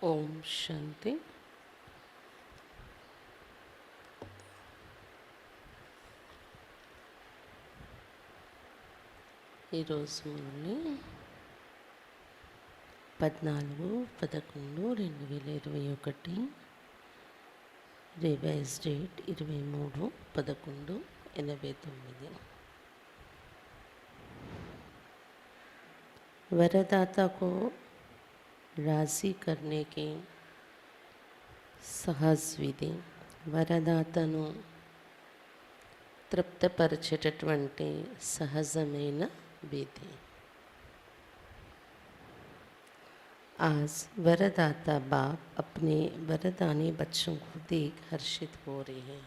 ఓం శాంతి. ఈరోజు Murali 14/11/2021, revise date 23/11/89. वरदाता को राजी करने की सहज విధి. వరదాతను తృప్తపరిచేటటువంటి సహజమైన విధి. आज वरदाता बाप अपने वरदानी बच्चों को देख हर्षित हो रहे हैं.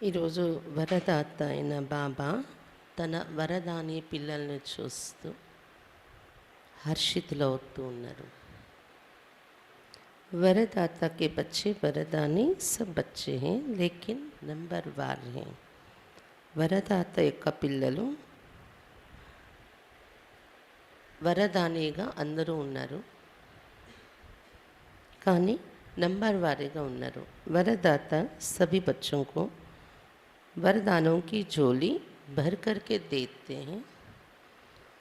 ఈరోజు వరదాత అయిన బాబా తన వరదాని పిల్లల్ని చూస్తూ హర్షితులవుతూ ఉన్నారు. वरदाता के बच्चे वरदानी सब बच्चे हैं लेकिन नंबरवार हैं. వరదాత యొక్క పిల్లలు వరదానిగా అందరూ ఉన్నారు, కానీ నంబర్ వారీగా ఉన్నారు. वरदाता सभी बच्चों को वरदानों की झोली भर करके देते हैं.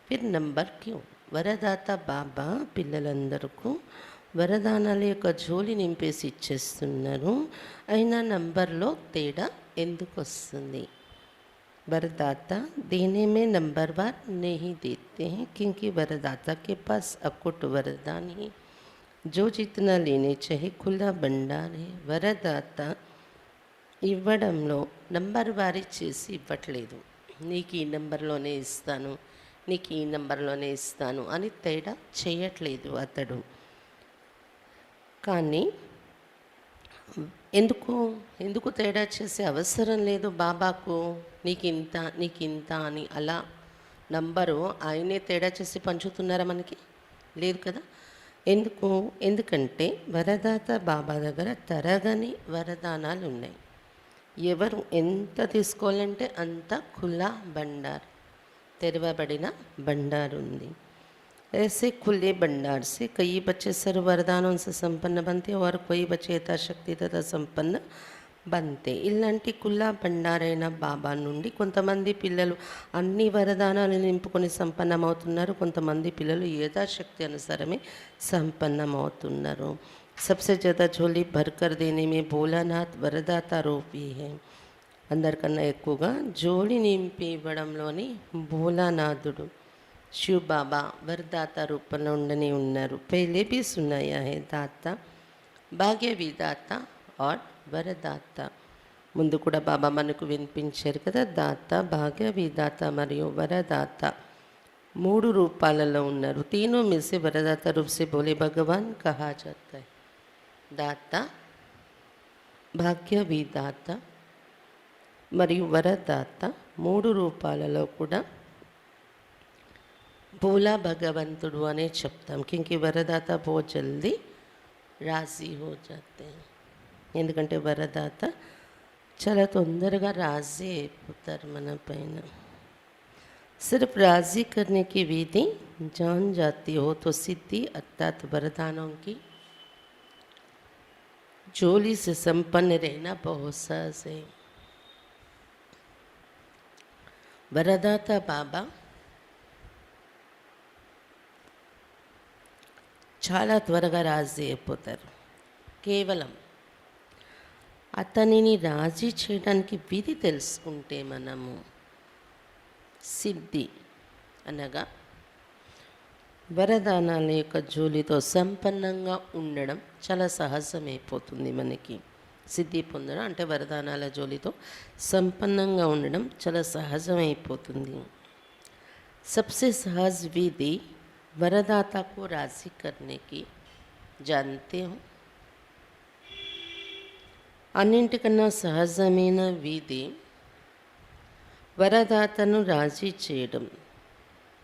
फिर नंबर क्यों? వరదాత బాబా పిల్లలందరికీ వరదానాల యొక్క జోలి నింపేసి ఇచ్చేస్తున్నారు, అయినా నంబర్లో తేడా ఎందుకు వస్తుంది? वरदाता देने में नंबरवार नहीं देते हैं क्योंकि वरदाता के पास अकुट वरदान है. जो जितना लेने चाहिए खुला भंडार है. वरदाता ఇవ్వడంలో నంబర్ వారీ చేసి ఇవ్వట్లేదు. నీకు ఈ నెంబర్లోనే ఇస్తాను, నీకు ఈ నెంబర్లోనే ఇస్తాను అని తేడా చేయట్లేదు అతడు. కానీ ఎందుకు తేడా చేసే అవసరం లేదు బాబాకు. నీకు ఇంత అని అలా నంబరు ఆయనే తేడా చేసి పంచుతున్నారా? మనకి లేదు కదా. ఎందుకంటే వరదాత బాబా దగ్గర తరగని వరదానాలు ఉన్నాయి. ఎవరు ఎంత తీసుకోవాలంటే అంత ఖుల్లా బండార్, తెరవబడిన బండారు ఉంది. ऐसे खुले भंडार से कई बच्चे सर्व वरदानों से संपन्न बनते और कोई बच्चे यथाशक्ति तथा संपन्न बनते. ఇలాంటి కుల్లా బండారైన బాబా నుండి కొంతమంది పిల్లలు అన్ని వరదానాలు నింపుకొని సంపన్నమవుతున్నారు, కొంతమంది పిల్లలు యథాశక్తి అనుసారమే సంపన్నమవుతున్నారు. सबसे ज़्यादा झोली भरकर देने में भोलानाथ वरदाता रूपी है. అందరికన్నా ఎక్కువగా జోలి నింపి ఇవ్వడంలోని భోలానాథుడు शिव बाबा वरदाता रूपంలో ఉండనే ఉన్నారు. पहले भी सुनाया है दाता भाग्य विदाता और वरदाता. ముందు కూడా బాబా మనకు వినిపించారు కదా, దాత, భాగ్య విదాత మరియు వరదాత మూడు రూపాలలో ఉన్నారు. तीनों में से वरदाता रूप से बोले भगवान कहा जाता है. दाता, భాగ్య విదాత మరియు వరదాత మూడు రూపాలలో కూడా భోలా భగవంతుడు అనే చెప్తాం. క్योंकि వరదాత बहुत जल्दी రాజీ हो जाते हैं. ఎందుకంటే వరదాత చాలా తొందరగా రాజీ అయిపోతారు మన పైన. सिर्फ राजी करने की विधि जान जाती हो तो सिद्धि अर्थात वरदानों की झोली से संपन्न रहना बहुत सहज है. वरदाता बाबा చాలా త్వరగా రాజీ అయిపోతారు. కేవలం అతనిని రాజీ చేయడానికి విధి తెలుసుకుంటే మనము సిద్ధి అనగా వరదానాల యొక్క జోలితో సంపన్నంగా ఉండడం చాలా సహజమైపోతుంది మనకి. సిద్ధి పొందడం అంటే వరదానాల జోలితో సంపన్నంగా ఉండడం చాలా సహజమైపోతుంది. सबसे सहज विधि वरदाता को राजी करने की जानते हो. అన్నింటికన్నా సహజమైన విధి వరదాతను రాజీ చేయడం.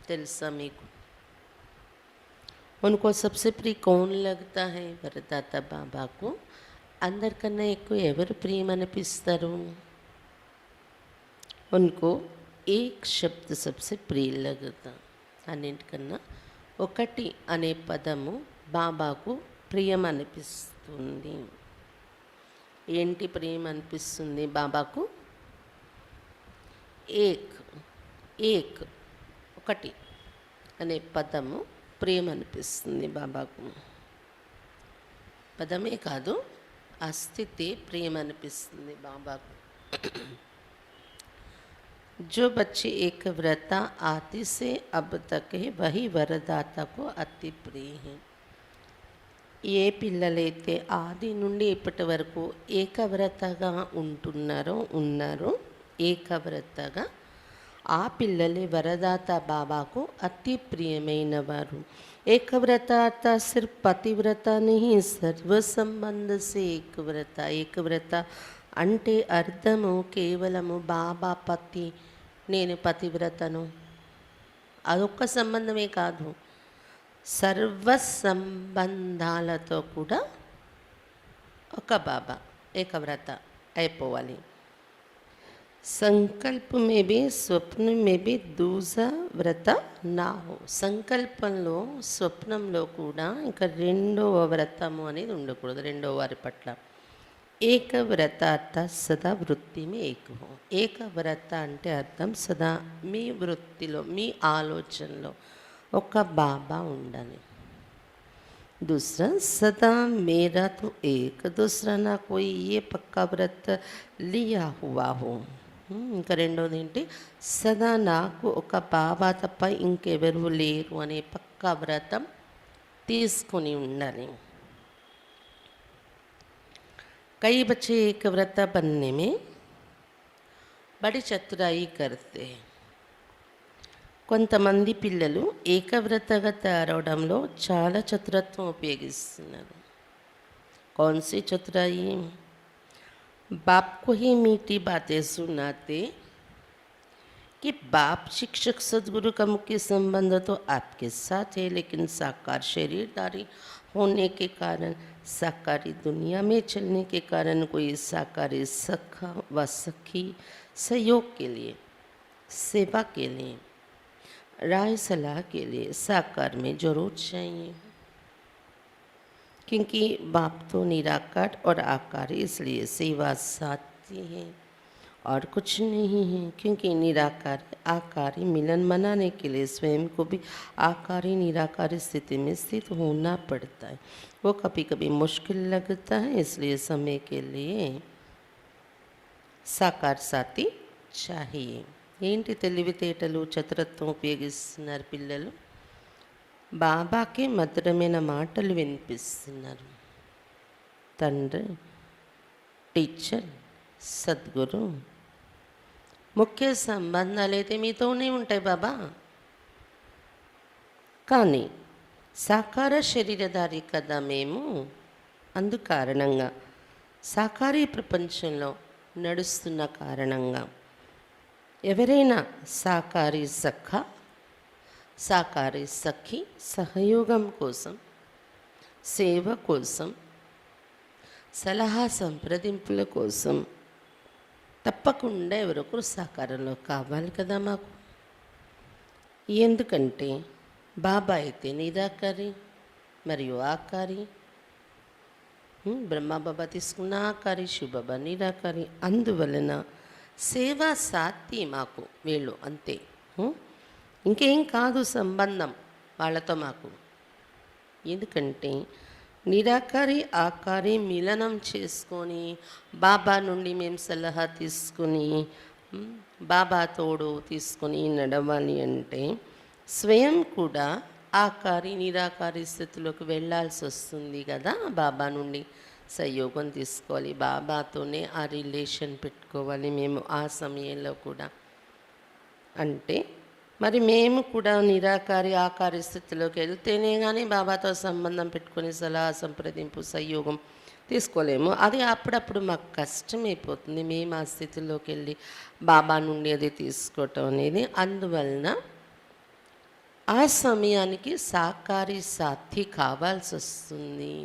తెలుసా మీకు? उनको सबसे प्रिय कौन लगता है? वरदाता बाबा को అందరికన్నా ఎక్కువ ఎవరు ప్రియమనిపిస్తారు? उनको एक शब्द सबसे प्रिय लगता. అన్నింటికన్నా ఒకటి అనే పదము బాబాకు ప్రియం అనిపిస్తుంది. ఏంటి ప్రియం అనిపిస్తుంది బాబాకు? ఏక్, ఏక్ ఒకటి అనే పదము ప్రియం అనిపిస్తుంది బాబాకు. పదమే కాదు, ఆ స్థితి ప్రియం అనిపిస్తుంది బాబాకు. जो बच्चे एक व्रता आदि से अब तक है वही वरदाता को अति प्रिय है. ఏ పిల్లలైతే ఆది నుండి ఇప్పటి వరకు ఏకవ్రతగా ఉన్నారో ఏకవ్రతగా ఆ పిల్లలే వరదాత బాబాకు అతి ప్రియమైన వారు. ఏకవ్రత అర్థ సిర్ఫ్ పతివ్రత नहीं, సర్వ సంబంధ సే ఏకవ్రత. ఏకవ్రత అంటే అర్థము కేవలము బాబా పతి, నేను పతివ్రతను, అదొక్క సంబంధమే కాదు, సర్వ సంబంధాలతో కూడా ఒక బాబా ఏకవ్రత అయిపోవాలి. సంకల్ప may be Swapna may be దూసరా వ్రత నా హో. సంకల్పంలో స్వప్నంలో కూడా ఇంకా రెండవ వ్రతము అనేది ఉండకూడదు, రెండవ వారి పట్ల. ఏకవ్రత అర్థ సదా వృత్తి మే ఏక హో. ఏకవ్రత అంటే అర్థం సదా మీ వృత్తిలో, మీ ఆలోచనలో ఒక బాబా ఉండాలి. दूसरा सदा मेरा तो एक, दूसरा ना कोई ये पक्का व्रत लिया हुआ हो. ఇంకా రెండోది ఏంటి? సదా నాకు ఒక బాబా తప్ప ఇంకెవరు లేరు అనే పక్కా వ్రతం తీసుకొని ఉండాలి. कई बच्चे एक व्रत बनने में बड़ी चतुराई करते हैं. కొంతమంది పిల్లలు ఏకవ్రతగా తయారవడంలో చాలా చతురత్వం ఉపయోగిస్తున్నారు. कौन सी चतुराई? बाप को ही मीठी बातें सुनाते कि बाप शिक्षक सदगुरु का मुख्य संबंध तो आपके साथ है, लेकिन साकार शरीरदारी होने के कारण, साकारी दुनिया में चलने के कारण कोई साकारी सखा व सखी सहयोग के लिए, सेवा के लिए, राय सलाह के लिए साकार में जरूर चाहिए. क्योंकि बाप तो निराकार और आकारी, इसलिए सेवा साथी है और कुछ नहीं है. क्योंकि निराकार आकारी मिलन मनाने के लिए स्वयं को भी आकारी निराकारी स्थिति में स्थित होना पड़ता है. वो कभी कभी मुश्किल लगता है, इसलिए समय के लिए साकार साथी चाहिए. ఏంటి తెలివితేటలు, చతురత్వం ఉపయోగిస్తున్నారు పిల్లలు? బాబాకి మధురమైన మాటలు వినిపిస్తున్నారు. తండ్రి, టీచర్, సద్గురు ముఖ్య సంబంధాలు అయితే మీతోనే ఉంటాయి బాబా. కానీ సాకార శరీరధారి కదా మేము. అందుకారణంగా సాకారీ ప్రపంచంలో నడుస్తున్న కారణంగా ఎవరైనా సాకారీ సఖ, సాకారీ సఖి సహయోగం కోసం, సేవ కోసం, సలహా సంప్రదింపుల కోసం తప్పకుండా ఎవరొకరు సాకారంలో కావాలి కదా మాకు. ఎందుకంటే బాబా అయితే నిరాకారి మరియు ఆకారి. బ్రహ్మబాబా తీసుకున్న ఆకారి, శివబాబా నిరాకారి. అందువలన సేవా సాథి మాకు వీళ్ళు అంతే. ఇంకేం కాదు సంబంధం వాళ్ళతో మాకు. ఎందుకంటే నిరాకారి ఆకారి మిలనం చేసుకొని బాబా నుండి మేము సలహా తీసుకొని బాబా తోడు తీసుకొని నడవాలి అంటే స్వయం కూడా ఆకారి నిరాకారి స్థితిలోకి వెళ్ళాల్సి వస్తుంది కదా. బాబా నుండి సహయోగం తీసుకోవాలి, బాబాతోనే ఆ రిలేషన్ పెట్టుకోవాలి మేము ఆ సమయంలో కూడా. అంటే మరి మేము కూడా నిరాకారి ఆకారి స్థితిలోకి వెళ్తేనే కానీ బాబాతో సంబంధం పెట్టుకొని సలహా సంప్రదింపు సహయోగం తీసుకోలేము. అది అప్పుడప్పుడు మాకు కష్టమైపోతుంది మేము ఆ స్థితిలోకి వెళ్ళి బాబా నుండి అది తీసుకోవటం అనేది. అందువలన ఆ సమయానికి సాకారి సాథి కావాల్సి వస్తుంది.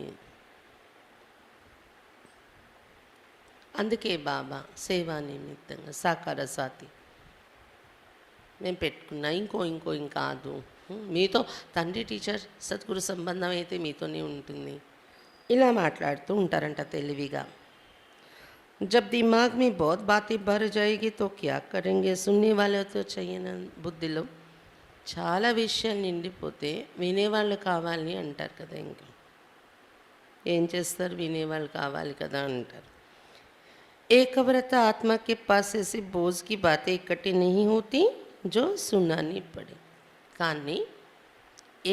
అందుకే బాబా సేవా నిమిత్తంగా సాకార సాథి మేము పెట్టుకున్నా. ఇంకో కాదు, మీతో తండ్రి టీచర్ సద్గురు సంబంధం అయితే మీతోనే ఉంటుంది. ఇలా మాట్లాడుతూ ఉంటారంట తెలివిగా. जब दिमाग में बहुत बातें भर जाएगी तो क्या करेंगे सुनने वाले तो चाहिए ना. బుద్ధిలో చాలా విషయాలు నిండిపోతే వినేవాళ్ళు కావాలి అంటారు కదా. ఇంకా ఏం చేస్తారు, వినేవాళ్ళు కావాలి కదా అంటారు. ఏకవ్రత आत्मा के पास ऐसी बोझ की बातें इकट्ठी नहीं होती जो सुनानी पड़े. కానీ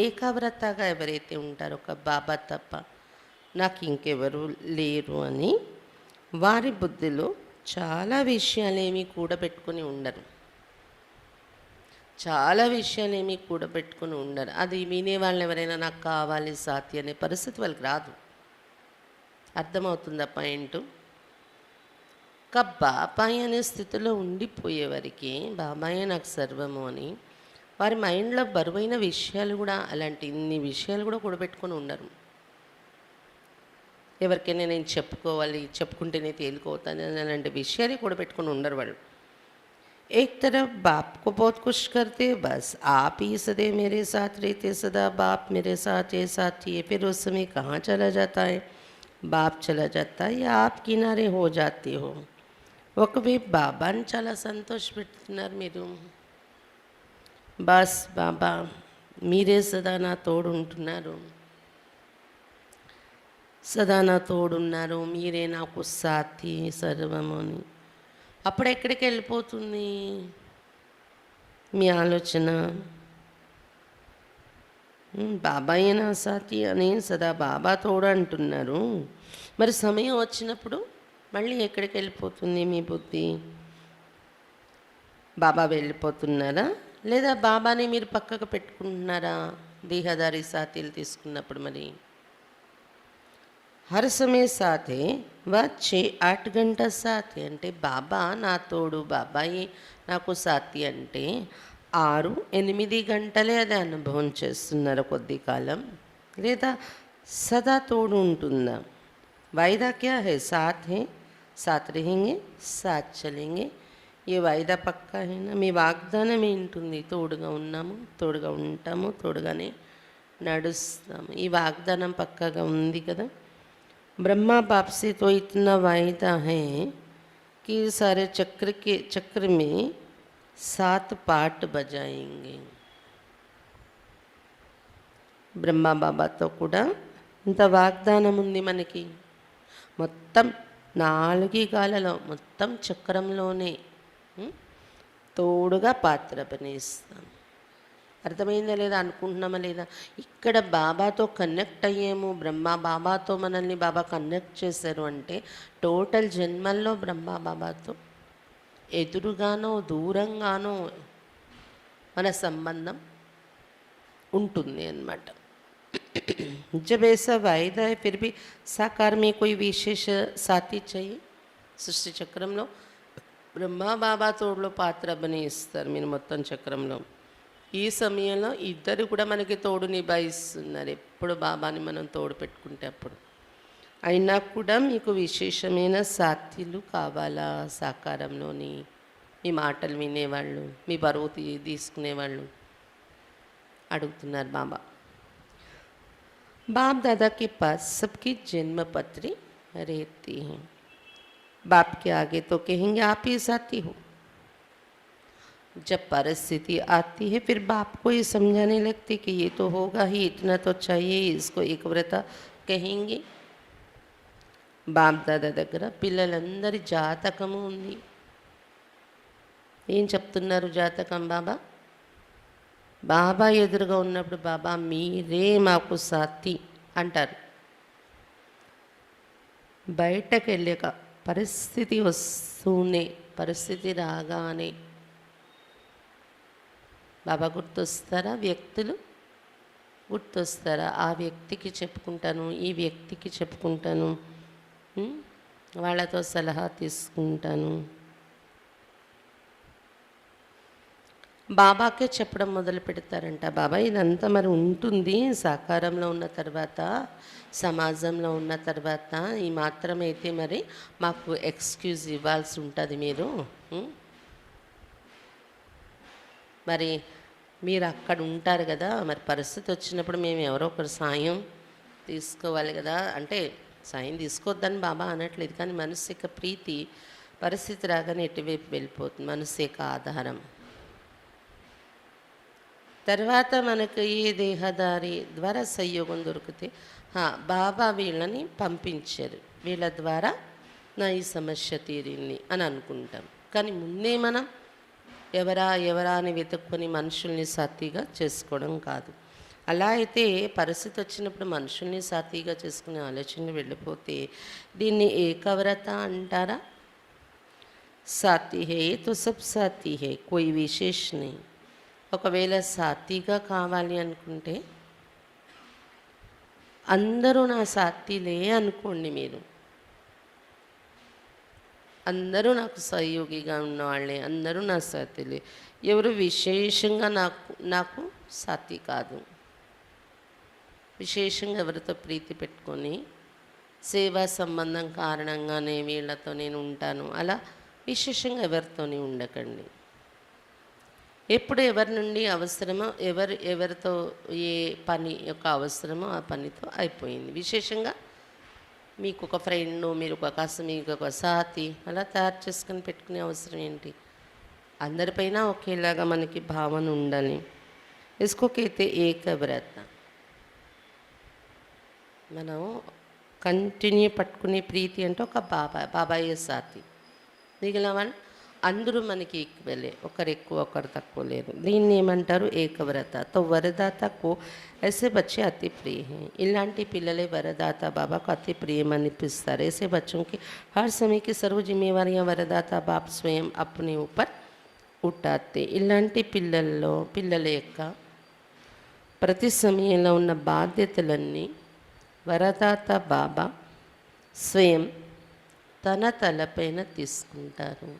ఏకావ్రతగా ఎవరైతే ఉంటారో ఒక బాబా తప్ప నాకు ఇంకెవరు లేరు అని వారి బుద్ధిలో చాలా విషయాలేమీ కూడబెట్టుకొని ఉండరు. చాలా విషయాలేమీ కూడబెట్టుకొని ఉండరు. అది వినేవాళ్ళు ఎవరైనా నాకు కావాలి సాతి అనే పరిస్థితి వాళ్ళకి రాదు. అర్థమవుతుందా పాయింట్? బాబాయ్ అనే స్థితిలో ఉండిపోయేవారికి బాబాయే నాకు సర్వము అని వారి మైండ్లో బరువైన విషయాలు కూడా అలాంటి ఇన్ని విషయాలు కూడా కూడబెట్టుకొని ఉండరు. ఎవరికైనా నేను చెప్పుకోవాలి, చెప్పుకుంటేనే తేలిపోతాను అలాంటి విషయాలు కూడబెట్టుకొని ఉండరు వాళ్ళు. एक तरफ बाप को बहुत खुश करते, बस आप ही सदैव मेरे साथ रहते, सदा बाप मेरे साथ ये साथ ये. फिर उस समय कहाँ चला जाता है, बाप चला जाता है या आप किनारे हो जाते हो. ఒకవైపు బాబాని చాలా సంతోషపెడుతున్నారు మీరు. బస్ బాబా మీరే సదా నా తోడు ఉంటున్నారు, సదా నా తోడున్నారు, మీరే నాకు సాథి సర్వము అని. అప్పుడు ఎక్కడికి వెళ్ళిపోతుంది మీ ఆలోచన? బాబాయే నా సాథి అని సదా బాబా తోడు అంటున్నారు. మరి సమయం వచ్చినప్పుడు మళ్ళీ ఎక్కడికి వెళ్ళిపోతుంది మీ బుద్ధి? బాబా వెళ్ళిపోతున్నారా లేదా బాబాని మీరు పక్కకు పెట్టుకుంటున్నారా దేహదారి సాథీలు తీసుకున్నప్పుడు? మరి హర్ సమయ సాథే వా 6-8 గంటల సాథి అంటే బాబా నా తోడు, బాబాయే నాకు సాథి అంటే 6-8 గంటలే అది అనుభవం చేస్తున్నారు కొద్ది కాలం, లేదా సదా తోడు ఉంటుందా? వాయిదా క్యా హై? సాథ్ హై, సాథ్ रहेंगे, సాథ్ చలేంగే. ఏ వాయిదా పక్కా అయినా మీ వాగ్దానం ఏంటుంది? తోడుగా ఉన్నాము, తోడుగా ఉంటాము, తోడుగానే నడుస్తాము. ఈ వాగ్దానం పక్కాగా ఉంది కదా. ब्रह्मा बाप से तो इतना वायदा है कि सारे चक्र में 7 पार्ट बजाएंगे. బ్రహ్మా బాబాతో కూడా ఇంత వాగ్దానం ఉంది మనకి. మొత్తం 4 గాలలో మొత్తం చక్రంలోనే తోడుగా పాత్ర అభినయిస్తాం. అర్థమైందా లేదా? అనుకుంటున్నామా లేదా? ఇక్కడ బాబాతో కనెక్ట్ అయ్యాము, బ్రహ్మ బాబాతో మనల్ని బాబా కనెక్ట్ చేశారు అంటే టోటల్ జన్మల్లో బ్రహ్మ బాబాతో ఎదురుగానో దూరంగానో మన సంబంధం ఉంటుంది అన్నమాట. जब ऐसा वायदा है फिर भी साकार में कोई विशेष साथी चाहिए. సృష్టి చక్రంలో బ్రహ్మ బాబా తోడులో పాత్ర అభినయిస్తారు మీరు మొత్తం చక్రంలో. ఈ సమయంలో ఇద్దరు కూడా మనకి తోడు నిభాయిస్తున్నారు. ఎప్పుడు బాబాని మనం తోడు పెట్టుకుంటే అప్పుడు. అయినా కూడా మీకు విశేషమైన సాథీలు కావాలా సాకారంలోని? మీ మాటలు వినేవాళ్ళు, మీ బరువు తీసుకునేవాళ్ళు అడుగుతున్నారు బాబా. बाप दादा के पास सबकी जन्म पत्री रहती हैं. बाप के आगे तो कहेंगे आप ही साथी हो. जब परिस्थिति आती है फिर बाप को ये समझाने लगती कि ये तो होगा ही, इतना तो चाहिए, इसको एकव्रता कहेंगे. బాప్ దాదా దగ్గర పిల్లలందరి జాతకము ఉంది. ఏం చెప్తున్నారు జాతకం బాబా? బాబా ఎదురుగా ఉన్నప్పుడు బాబా మీరే మాకు సాథి అంటారు. బయటకు వెళ్ళాక పరిస్థితి వస్తూనే, పరిస్థితి రాగానే బాబా గుర్తొస్తారా? వ్యక్తులు గుర్తొస్తారా? ఆ వ్యక్తికి చెప్పుకుంటాను, ఈ వ్యక్తికి చెప్పుకుంటాను, వాళ్ళతో సలహా తీసుకుంటాను. బాబాకే చెప్పడం మొదలు పెడతారంట. బాబా ఇదంతా మరి ఉంటుంది సాకారంలో ఉన్న తర్వాత, సమాజంలో ఉన్న తర్వాత ఈ మాత్రమైతే మరి మాకు ఎక్స్క్యూజ్ ఇవ్వాల్సి ఉంటుంది మీరు. మరి మీరు అక్కడ ఉంటారు కదా, మరి పరిస్థితి వచ్చినప్పుడు మేము ఎవరో ఒకరు సాయం తీసుకోవాలి కదా. అంటే సాయం తీసుకోవద్దని బాబా అనట్లేదు, కానీ మనసు యొక్క ప్రీతి పరిస్థితి రాగానే ఎటువైపు వెళ్ళిపోతుంది. మనసు యొక్క ఆధారం. తర్వాత మనకు ఈ దేహదారి ద్వారా సంయోగం దొరికితే బాబా వీళ్ళని పంపించారు, వీళ్ళ ద్వారా నా ఈ సమస్య తీరింది అని అనుకుంటాం. కానీ ముందే మనం ఎవరా అని వెతుక్కొని మనుషుల్ని సాతిగా చేసుకోవడం కాదు. అలా అయితే పరిస్థితి వచ్చినప్పుడు మనుషుల్ని సాతిగా చేసుకునే ఆలోచనలు వెళ్ళిపోతే దీన్ని ఏకవ్రత అంటారా? సాతి హే తో సబ్ సాతి హే, కోయి విశేష్ నే. ఒకవేళ సాతిగా కావాలి అనుకుంటే అందరూ నా సాతిలే అనుకోండి. మీరు అందరూ నాకు సహయోగిగా ఉన్నవాళ్ళే, అందరూ నా సాతిలే. ఎవరు విశేషంగా నాకు సాతి కాదు. విశేషంగా ఎవరితో ప్రీతి పెట్టుకొని సేవా సంబంధం కారణంగానే వీళ్ళతో నేను ఉంటాను, అలా విశేషంగా ఎవరితోని ఉండకండి. ఎప్పుడు ఎవరి నుండి అవసరమో ఎవరితో ఏ పని యొక్క అవసరమో ఆ పనితో అయిపోయింది. విశేషంగా మీకు ఒక ఫ్రెండ్, మీరు ఒక కాస్త మీకు ఒక సాతి అలా తయారు చేసుకొని పెట్టుకునే అవసరం ఏంటి? అందరిపైన ఒకేలాగా మనకి భావన ఉండాలి. ఇసుకోకైతే ఏకవ్రత. మనం కంటిన్యూ పట్టుకునే ప్రీతి అంటే ఒక బాబాయే సాతి. మిగిలిన వాళ్ళు అందరూ మనకి ఈక్వలే, ఒకరు ఎక్కువ ఒకరు తక్కువ లేరు. దీన్ని ఏమంటారు? ఏకవ్రత. తో వరదాతకు ऐसे बच्चे अति प्रिय हैं. ఇలాంటి పిల్లలే వరదాత బాబాకు అతి ప్రియం అనిపిస్తారు. ऐसे बच्चों की हर समय की सर्व जिम्मेवारियां वरदाता बाप स्वयं अपने ऊपर उठाते. ఇలాంటి పిల్లల యొక్క ప్రతి సమయంలో ఉన్న బాధ్యతలన్నీ వరదాత బాబా స్వయం తన తలపైన తీసుకుంటారు.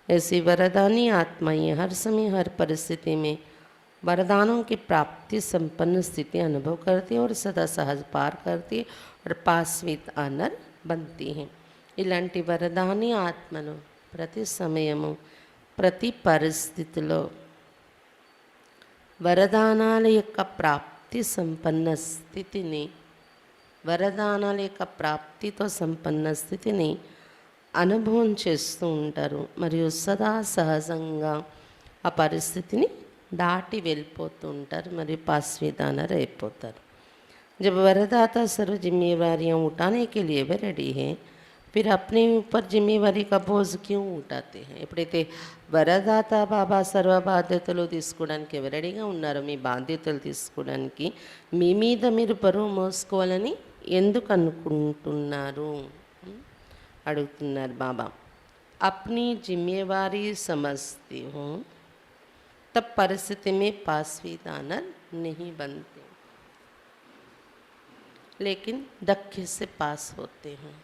ऐसी वरदानी आत्माएं हर समय हर परिस्थिति में वरदानों की प्राप्ति संपन्न स्थिति अनुभव करती है और सदा सहज पार करती है और पास विद आनर बनती हैं. ఇలాంటి వరదాని ఆత్మను ప్రతి సమయము ప్రతి పరిస్థితిలో వరదానాల యొక్క ప్రాప్తి సంపన్న స్థితిని, వరదానాల యొక్క ప్రాప్తితో సంపన్న స్థితిని అనుభవం చేస్తూ ఉంటారు. మరియు సదా సహజంగా ఆ పరిస్థితిని దాటి వెళ్ళిపోతూ ఉంటారు మరియు పాస్విదానర్ అయిపోతారు. जब वरदाता सर्व जिम्मेवारियाँ उठाने के लिए वे रेडी हैं, फिर अपने ऊपर जिम्मेवारी का बोझ क्यों उठाते हैं? ఎప్పుడైతే వరదాత బాబా సర్వ బాధ్యతలు తీసుకోవడానికి ఎవరు రెడీగా ఉన్నారో, మీ బాధ్యతలు తీసుకోవడానికి మీ మీద మీరు బరువు మోసుకోవాలని ఎందుకు అనుకుంటున్నారు అడుగుతున్నారు బాబా. अपनी जिम्मेवारी समझती हूँ तब परिस्थिति में पासवीदानर नहीं बनते, लेकिन धक्के से पास होते हैं.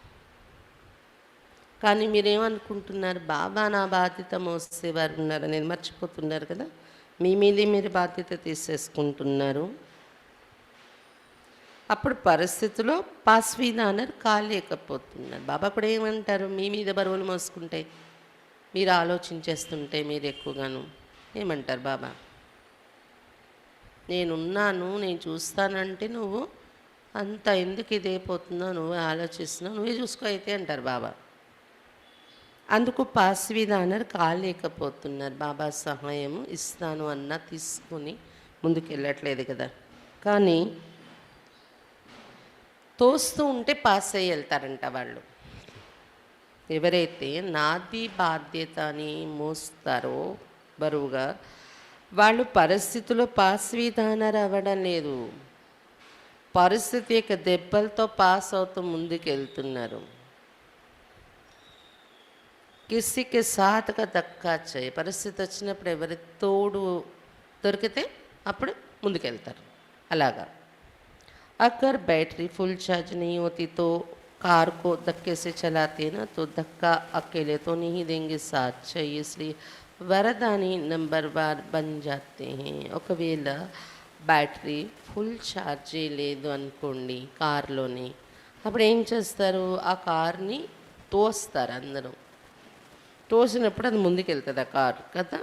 కానీ మీరేమనుకుంటున్నారు? బాబా నా బాధ్యత మోసేవారు ఉన్నారు అనేది మర్చిపోతున్నారు కదా. మీ మీదే మీరు బాధ్యత తీసేసుకుంటున్నారు. అప్పుడు పరిస్థితిలో పాస్వీదానర్ కాలేకపోతున్నారు. బాబా కూడా ఏమంటారు? మీ మీద బరువులు మోసుకుంటే, మీరు ఆలోచించేస్తుంటే, మీరు ఎక్కువగాను ఏమంటారు బాబా? నేనున్నాను, నేను చూస్తానంటే నువ్వు అంత ఎందుకు ఇదైపోతుందో, నువ్వే ఆలోచిస్తున్నావు, నువ్వే చూసుకో అయితే అంటారు బాబా. అందుకు పాస్వీదానర్ కాలేకపోతున్నారు. బాబా సహాయం ఇస్తాను అన్నా తీసుకొని ముందుకు వెళ్ళట్లేదు కదా. కానీ తోస్తూ ఉంటే పాస్ అయ్యి వెళ్తారంట వాళ్ళు. ఎవరైతే నాది బాధ్యత అని మోస్తారో బరువుగా, వాళ్ళు పరిస్థితుల్లో పాస్వీదానర్ అవ్వడం లేదు, పరిస్థితి యొక్క దెబ్బలతో పాస్ అవుతూ ముందుకు వెళ్తున్నారు. కిసికి సాత్గా దక్కా చేయి. పరిస్థితి వచ్చినప్పుడు ఎవరి తోడు దొరికితే అప్పుడు ముందుకెళ్తారు. అలాగా अगर बैटरी फुल चार्ज नहीं होती तो कार को धक्के से चलाते हैं ना, तो धक्का अकेले तो नहीं देंगे, साथ चाहिए. इसलिए वरदानी नंबर बार बन जाते हैं. ఒకవేళ బ్యాటరీ ఫుల్ ఛార్జ్ లేదు అనుకోండి కార్లోని, అప్పుడు ఏం చేస్తారు? ఆ కార్ని తోస్తారు. అందరూ తోసినప్పుడు అది ముందుకెళ్తుంది ఆ కారు కదా.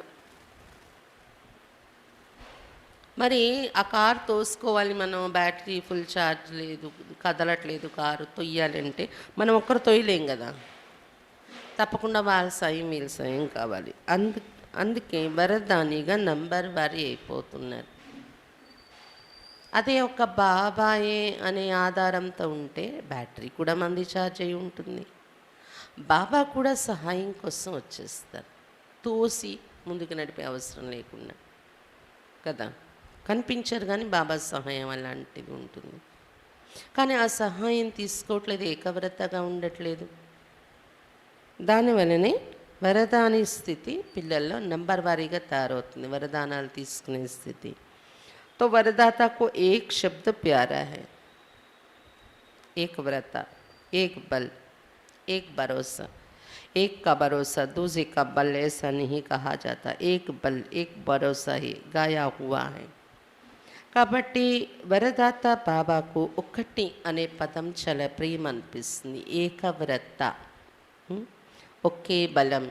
మరి ఆ కారు తోసుకోవాలి, మనం బ్యాటరీ ఫుల్ ఛార్జ్ లేదు, కదలట్లేదు కారు తొయ్యాలంటే మనం ఒక్కరు తొయ్యలేం కదా, తప్పకుండా వాళ్ళ సాయం వీళ్ళ సాయం కావాలి. అందుకే వరదానిగా నంబర్ వారి అయిపోతున్నారు. అదే ఒక బాబాయే అనే ఆధారంతో ఉంటే బ్యాటరీ కూడా మంది ఛార్జ్ అయి ఉంటుంది, బాబా కూడా సహాయం కోసం వచ్చేస్తారు, తోసి ముందుకు నడిపే అవసరం లేకుండా కదా. కనిపించరు కానీ బాబా సహాయం అలాంటిది ఉంటుంది. కానీ ఆ సహాయం తీసుకోవట్లేదు, ఏకవ్రతగా ఉండట్లేదు. దానివల్లనే వరదాని స్థితి పిల్లల్లో నంబర్ వారీగా తయారవుతుంది, వరదానాలు తీసుకునే స్థితి. तो वरदाता को एक शब्द प्यारा है, एक व्रता, एक बल, एक भरोसा. एक का भरोसा दूसरे का बल ऐसा नहीं कहा जाता, एक बल एक भरोसा ही गाया हुआ है. కాబట్టి వరదాత బాబాకు ఒక్కటి అనే పదం చాలా ప్రియం అనిపిస్తుంది. ఏకవ్రత, ఒకే బలం,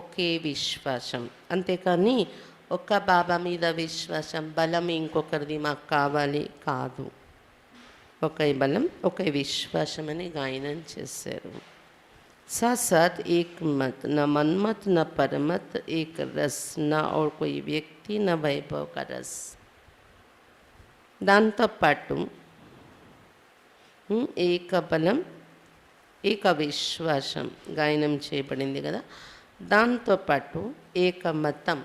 ఒకే విశ్వాసం. అంతేకాని ఒక్క బాబా మీద విశ్వాసం, బలం ఇంకొకరిది మాకు కావాలి కాదు. ఒకే బలం ఒకే విశ్వాసం అని గాయనం చేశారు. साथ साथ एक मत, न मनमत न परमत, एक रस, न और कोई व्यक्ति न वैभव का रस. దాంతో పాటు ఏక బలం ఏక విశ్వాసం గాయనం చేయబడింది కదా. దాంతోపాటు ఏకమతం,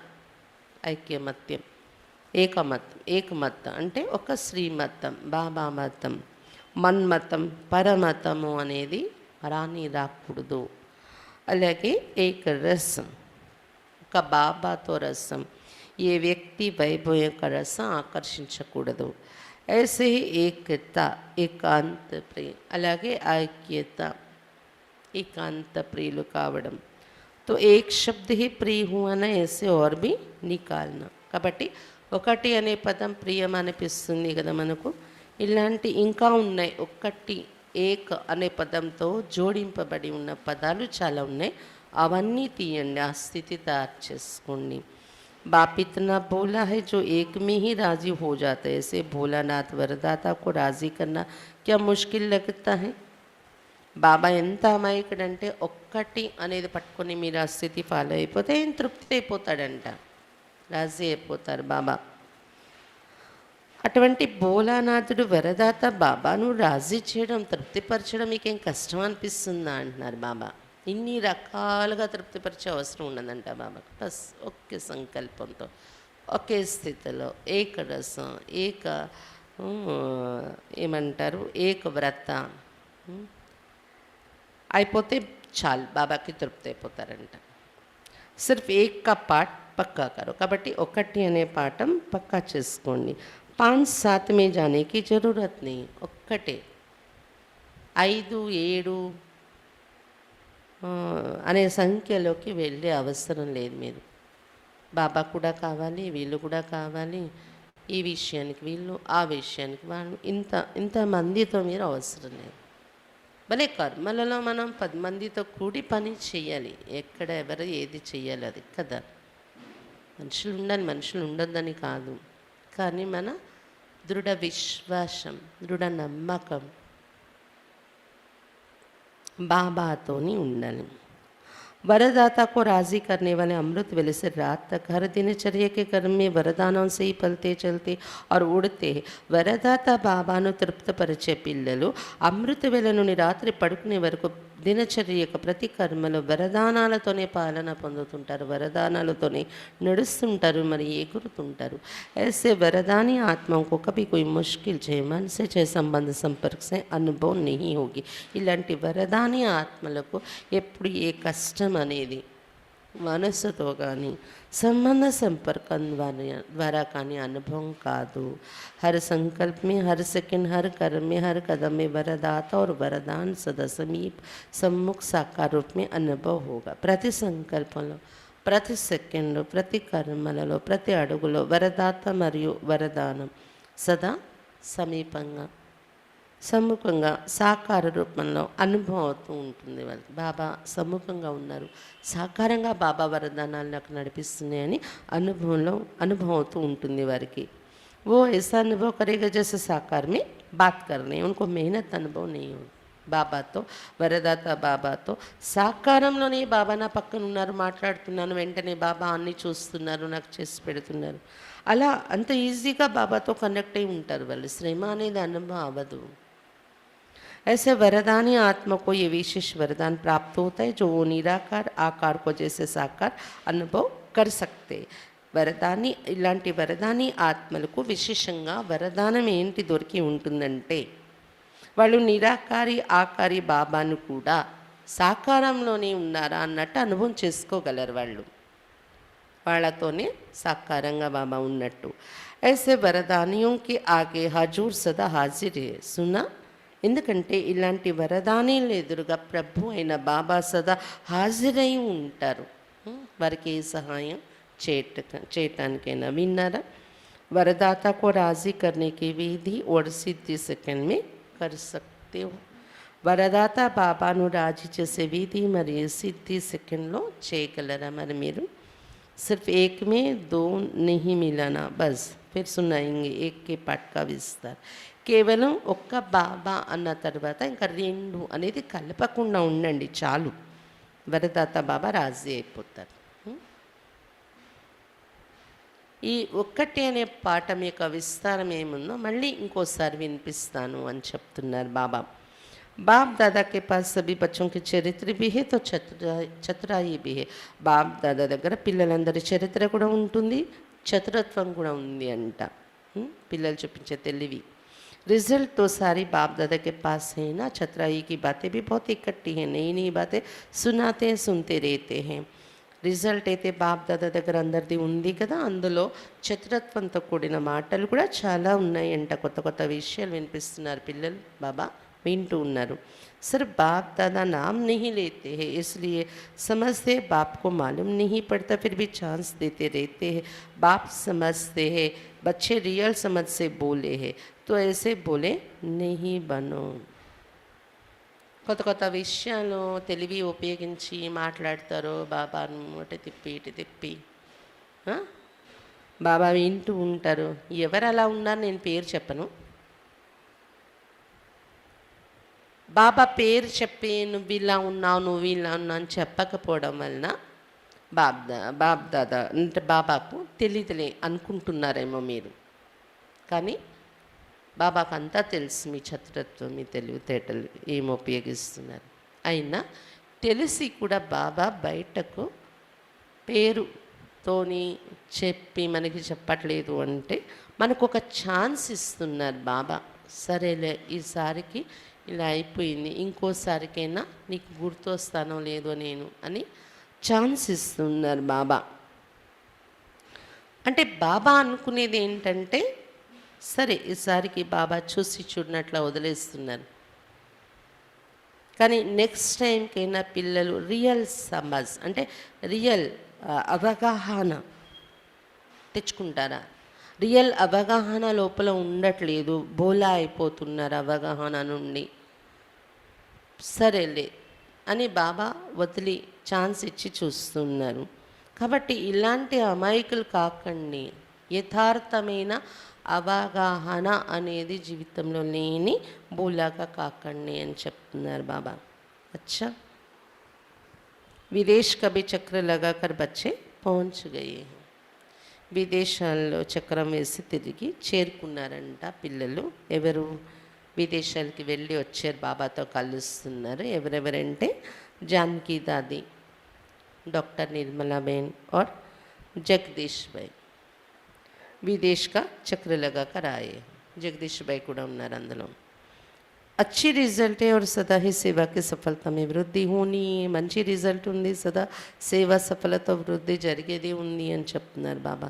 ఐక్యమత్యం, ఏకమతం, ఏకమతం అంటే ఒక శ్రీమతం, బాబా మతం. మన్మతం, పరమతము అనేది రాకూడదు. అలాగే ఏక రసం, ఒక బాబాతో రసం, ఏ వ్యక్తి వైభవం యొక్క రసం ఆకర్షించకూడదు. ऐसे ही एकता, ఏకాంత ప్రియ, అలాగే ఐక్యత, ఏకాంత ప్రియులు కావడం. तो एक शब्द ही प्रिय हुआ ना, ऐसे और भी निकालना. కాబట్టి ఒకటి అనే పదం ప్రియం అనిపిస్తుంది కదా మనకు. ఇలాంటి ఇంకా ఉన్నాయి. ఒక్కటి ఏక్ అనే పదంతో జోడింపబడి ఉన్న పదాలు చాలా ఉన్నాయి. అవన్నీ తీయండి, ఆ స్థితి తయారు చేసుకోండి. बाप इतना बोला है जो एक में ही राजी हो जाता है, ऐसे भोलानाथ वरदाता को राजी करना क्या मुश्किल लगता है. బాబా ఎంత అమాయకుడంటే ఒక్కటి అనేది పట్టుకొని మీరు ఆ స్థితి ఫాలో అయిపోతే ఆయన తృప్తి అయిపోతాడంట, రాజీ అయిపోతారు బాబా. అటువంటి భోలానాథుడు వరదాత బాబాను రాజీ చేయడం, తృప్తిపరచడం మీకేం కష్టం అనిపిస్తుందా అంటున్నారు బాబా. ఇన్ని రకాలుగా తృప్తిపరిచే అవసరం ఉండదంట బాబాకు. బస్ ఒకే సంకల్పంతో, ఒకే స్థితిలో, ఏక రసం, ఏమంటారు ఏక వ్రత అయిపోతే చాలు, బాబాకి తృప్తి అయిపోతారంట. సిర్ఫ్ ఏక్ కా పాఠ్ పక్కా కరో. కాబట్టి ఒకటి అనే పాఠం పక్కా చేసుకోండి. 5-7 में जाने की ज़रूरत नहीं. ఒక్కటే 5, 7 అనే సంఖ్యలోకి వెళ్ళే అవసరం లేదు. మీరు బాబా కూడా కావాలి, వీళ్ళు కూడా కావాలి, ఈ విషయానికి వీళ్ళు, ఆ విషయానికి వాళ్ళు, ఇంతమందితో మీరు అవసరం లేదు. భలే కర్మలలో మనం 10 మందితో కూడి పని చేయాలి. ఎక్కడ ఎవరు ఏది చేయాలి అది కదా. మనుషులు ఉండాలి, మనుషులు ఉండొద్దని కాదు. కానీ మన దృఢ విశ్వాసం, దృఢ నమ్మకం బాబాతోని ఉండాలి. वरदाता को राज़ी करने वाले अमृत वेले से रात तक हर दिनचर्या के कर्म में वरदानों से ही पलते चलते और उड़ते वरदाता బాబాను తృప్తిపరిచే పిల్లలు అమృత వేళ నుండి రాత్రి పడుకునే వరకు దినచర్య యొక్క ప్రతి కర్మలో వరదానాలతోనే పాలన పొందుతుంటారు, వరదానాలతోనే నడుస్తుంటారు, మరి ఎగురుతుంటారు. ऐसे वरदानी आत्माओं को कभी कोई मुश्किल चाहे मन से चाहे संबंध संपर्क से अनुभव नहीं होगी. ఇలాంటి వరదాని ఆత్మలకు ఎప్పుడు ఏ కష్టం అనేది మనసుతో కానీ సంబంధ సంపర్కం ద్వారా కానీ అనుభవం కాదు. हर संकल्प में, हर सेकंड, हर कर्म में, हर कदम में वरदाता और वरदान सदा समीप सम्मुख साकार रूप में अनुभव होगा. ప్రతి సంకల్పంలో, ప్రతి సెకండ్, ప్రతి కర్మలలో, ప్రతి అడుగులో వరదాత మరియు వరదానం సదా సమీపంగా, సమ్ముఖంగా, సాకార రూపంలో అనుభవం అవుతూ ఉంటుంది. వాళ్ళకి బాబా సమ్ముఖంగా ఉన్నారు, సాకారంగా బాబా వరదానాలు నాకు నడిపిస్తున్నాయని అనుభవం అవుతూ ఉంటుంది వారికి. वो ऐसा अनुभव करेगा जैसे साकार में बात कर रहे हैं, उनको मेहनत अनुभव नहीं हो. బాబాతో వరదాత బాబాతో సాకారంలోనే బాబా నా పక్కన ఉన్నారు, మాట్లాడుతున్నాను, వెంటనే బాబా అన్నీ చూస్తున్నారు, నాకు చేసి పెడుతున్నారు. అలా అంత ఈజీగా బాబాతో కనెక్ట్ అయి ఉంటారు వాళ్ళు. శ్రమ అనేది అనుభవం అవ్వదు. ऐसे वरदानी आत्मा को ये विशेष वरदान प्राप्त होता है जो वो निराकार आकार को जैसे साकार अनुभव कर सकते. వరదాని ఇలాంటి వరదాని ఆత్మలకు విశేషంగా వరదానం ఏంటి దొరికి ఉంటుందంటే వాళ్ళు నిరాకారి ఆకారి బాబాను కూడా సాకారంలోనే ఉన్నారా అన్నట్టు అనుభవం చేసుకోగలరు. వాళ్ళతోనే సాకారంగా బాబా ఉన్నట్టు. ऐसे वरदानियों के आगे हजूर सदा हाजिर है. सुना? ఎందుకంటే ఇలాంటి వరదానీలు ఎదురుగా ప్రభు అయిన బాబా సదా హాజరై ఉంటారు. వారికి ఏ సహాయం చేయటానికైనా. విన్నారా? वरदाता को राज़ी करने की विधि और सिद्धि सेकंड में कर सकते हो. వరదాత బాబాను రాజీ చేసే విధి మరియు సిద్ధి సెకండ్లో చేయగలరా మరి మీరు? सिर्फ एक में दो नहीं मिलाना बस. फिर सुनाएंगे एक के पाठ का विस्तार. కేవలం ఒక్క బాబా అన్న తర్వాత ఇంకా రెండు అనేది కలపకుండా ఉండండి చాలు. వరదాత బాబా రాజీ అయిపోతారు. ఈ ఒక్కటి అనే పాఠం యొక్క విస్తారం ఏముందో మళ్ళీ ఇంకోసారి వినిపిస్తాను అని చెప్తున్నారు బాబా. बाप दादा के पास सभी बच्चों के चरित्र भी है तो చతురాయి भी है. బాప్ దాదా దగ్గర పిల్లలందరి చరిత్ర కూడా ఉంటుంది, చతురత్వం కూడా ఉంది అంట. పిల్లలు చూపించే తెలివి. रिजल्ट तो सारी बाप दादा के पास है ना. चतुराई की बातें भी बहुत इकट्ठी हैं, नई नई बातें सुनाते हैं, सुनते रहते हैं. రిజల్ట్ అయితే బాప్ దాదా దగ్గర అందరిది ఉంది కదా, అందులో చతురత్వంతో కూడిన మాటలు కూడా చాలా ఉన్నాయంట. కొత్త కొత్త విషయాలు వినిపిస్తున్నారు పిల్లలు, బాబా వింటూ ఉన్నారు. सिर्फ बाप दादा नाम नहीं लेते हैं इसलिए समझते बाप को मालूम नहीं पड़ता, फिर भी चांस देते रहते हैं. बाप समझते हैं, बच्चे रियल समझ से बोले हैं तो ऐसे बोले नहीं बनो. కొత్త కొత్త విషయాలు తెలివి ఉపయోగించి మాట్లాడతారు. బాబాను అటు తిప్పి ఇటు తిప్పి బాబా వింటూ ఉంటారు. ఎవరు అలా ఉన్నారు నేను పేరు చెప్పను. బాబా పేరు చెప్పి నువ్వు ఇలా ఉన్నావు నువ్వు ఇలా ఉన్నావు అని చెప్పకపోవడం వలన బాప్ దాదా అంటే బాబాకు తెలియదులే అనుకుంటున్నారేమో మీరు. కానీ బాబాకు అంతా తెలుసు మీ చతురత్వం, మీ తెలివితేటలు ఏమి ఉపయోగిస్తున్నారు. అయినా తెలిసి కూడా బాబా బయటకు పేరుతోని చెప్పి మనకి చెప్పట్లేదు అంటే మనకు ఒక ఛాన్స్ ఇస్తున్నారు బాబా. సరేలే ఈసారికి ఇలా అయిపోయింది, ఇంకోసారికైనా నీకు గుర్తొస్తానో లేదో నేను అని ఛాన్స్ ఇస్తున్నారు బాబా. అంటే బాబా అనుకునేది ఏంటంటే సరే ఈసారికి బాబా చూసి చూడనట్లా వదిలేస్తున్నారు. కానీ నెక్స్ట్ టైంకైనా పిల్లలు రియల్ సమజ్ అంటే రియల్ అవగాహన తెచ్చుకుంటారా? రియల్ అవగాహన లోపల ఉండట్లేదు, బోలా అయిపోతున్నారు అవగాహన నుండి. సరేలే అని బాబా వదిలి ఛాన్స్ ఇచ్చి చూస్తున్నారు. కాబట్టి ఇలాంటి అమాయకులు కాకండి. యథార్థమైన అవగాహన అనేది జీవితంలో లేని బోలాగా కాకండి అని చెప్తున్నారు బాబా. అచ్చా విదేశ్ కభీ చక్ర లగాకర్ బచ్చే పहुंच गए. విదేశాల్లో చక్రం వేసి తిరిగి చేరుకున్నారంట పిల్లలు. ఎవరు విదేశాలకి వెళ్ళి వచ్చారు, బాబాతో కలుస్తున్నారు. ఎవరెవరంటే జానకి దాది, డాక్టర్ నిర్మలాబేన్ और జగదీష్ భాయ్ విదేశ్ కా చక్ర లగాకర్ ఆయే. జగదీష్ భాయ్ కూడా ఉన్నారు అందులో. अच्छी रिजल्ट है और सदा ही सेवा की सफलता में वृद्धि होनी. మంచి రిజల్ట్ ఉంది, సదా సేవా సఫలత వృద్ధి జరిగేది ఉంది అని చెప్తున్నారు బాబా.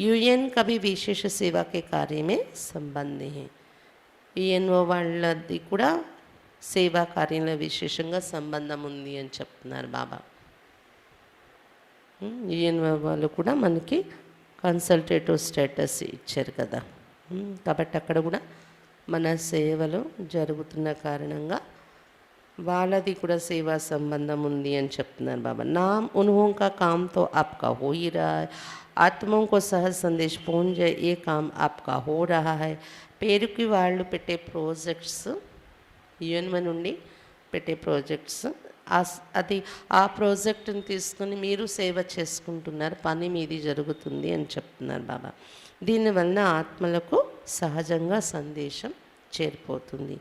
యుఎన్ కవి విశేష సేవాకే కార్యమే సంబంధి హే. యుఎన్ఓ వాళ్ళది కూడా సేవా కార్యంలో విశేషంగా సంబంధం ఉంది అని చెప్తున్నారు బాబా. యుఎన్ఓ వాళ్ళు కూడా మనకి కన్సల్టేటివ్ స్టేటస్ ఇచ్చారు కదా. కాబట్టి అక్కడ కూడా మన సేవలు జరుగుతున్న కారణంగా వాళ్ళది కూడా సేవా సంబంధం ఉంది అని చెప్తున్నారు బాబా. नाम उन्हों का काम तो आपका हो ही रहा है, ఆత్మం को सहज संदेश पहुंच जाए ये काम आपका हो रहा है. పేరుకి వాళ్ళు పెట్టే ప్రాజెక్ట్స్, యుఎన్ఎం నుండి పెట్టే ప్రాజెక్ట్స్, అది ఆ ప్రాజెక్టుని తీసుకొని మీరు సేవ చేసుకుంటున్నారు, పని మీది జరుగుతుంది అని చెప్తున్నారు బాబా. దీనివల్ల ఆత్మలకు సహజంగా సందేశం చేరిపోతుంది.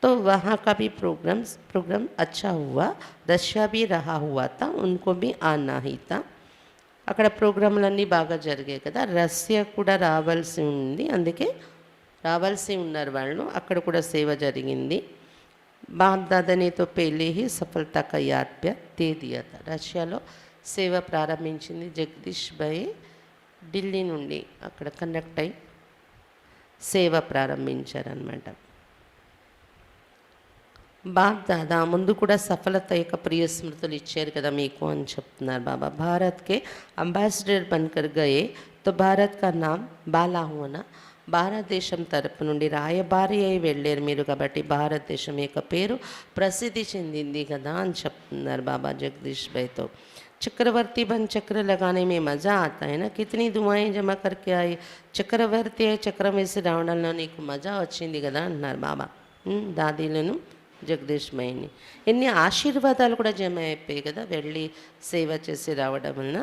तो वहाँ का भी प्रोग्राम अच्छा हुआ, रशिया भी रहा हुआ था, उनको भी आना ही था. అక్కడ ప్రోగ్రాంలన్నీ బాగా జరిగాయి కదా, రష్యా కూడా రావాల్సి ఉంది, అందుకే రావాల్సి ఉన్నారు వాళ్ళు, అక్కడ కూడా సేవ జరిగింది. బాప్ దాదానే తో పెళ్ళి హీ సఫలతా కా యాద్ ప్యార్ దే దియా థా. రష్యాలో సేవ ప్రారంభించింది జగదీష్ భాయ్, ఢిల్లీ నుండి అక్కడ కనెక్ట్ అయి సేవ ప్రారంభించారనమాట. బాప్ దాదా ముందు కూడా సఫలత యొక్క ప్రియ స్మృతులు ఇచ్చారు కదా మీకు అని చెప్తున్నారు బాబా. భారత్కే అంబాసిడర్ బన్కర్ గయే తో భారత్ కా నామ్ బాలా హునా, భారతదేశం తరపు నుండి రాయబారి అయి వెళ్ళారు మీరు, కాబట్టి భారతదేశం యొక్క పేరు ప్రసిద్ధి చెందింది కదా అని చెప్తున్నారు బాబా జగదీష్ భాయ్తో. చక్రవర్తి బన్ చక్ర लगाने में मज़ा आता है ना, कितनी दुआएं जमा करके आई. చక్రవర్తి అయి చక్రం వేసి రావడంలో నీకు మజా వచ్చింది కదా అన్నారు బాబా దాదీలను జగదీష్ భాయ్ని. ఎన్ని ఆశీర్వాదాలు కూడా జమ అయిపోయాయి కదా వెళ్ళి సేవ చేసి రావడం వలన.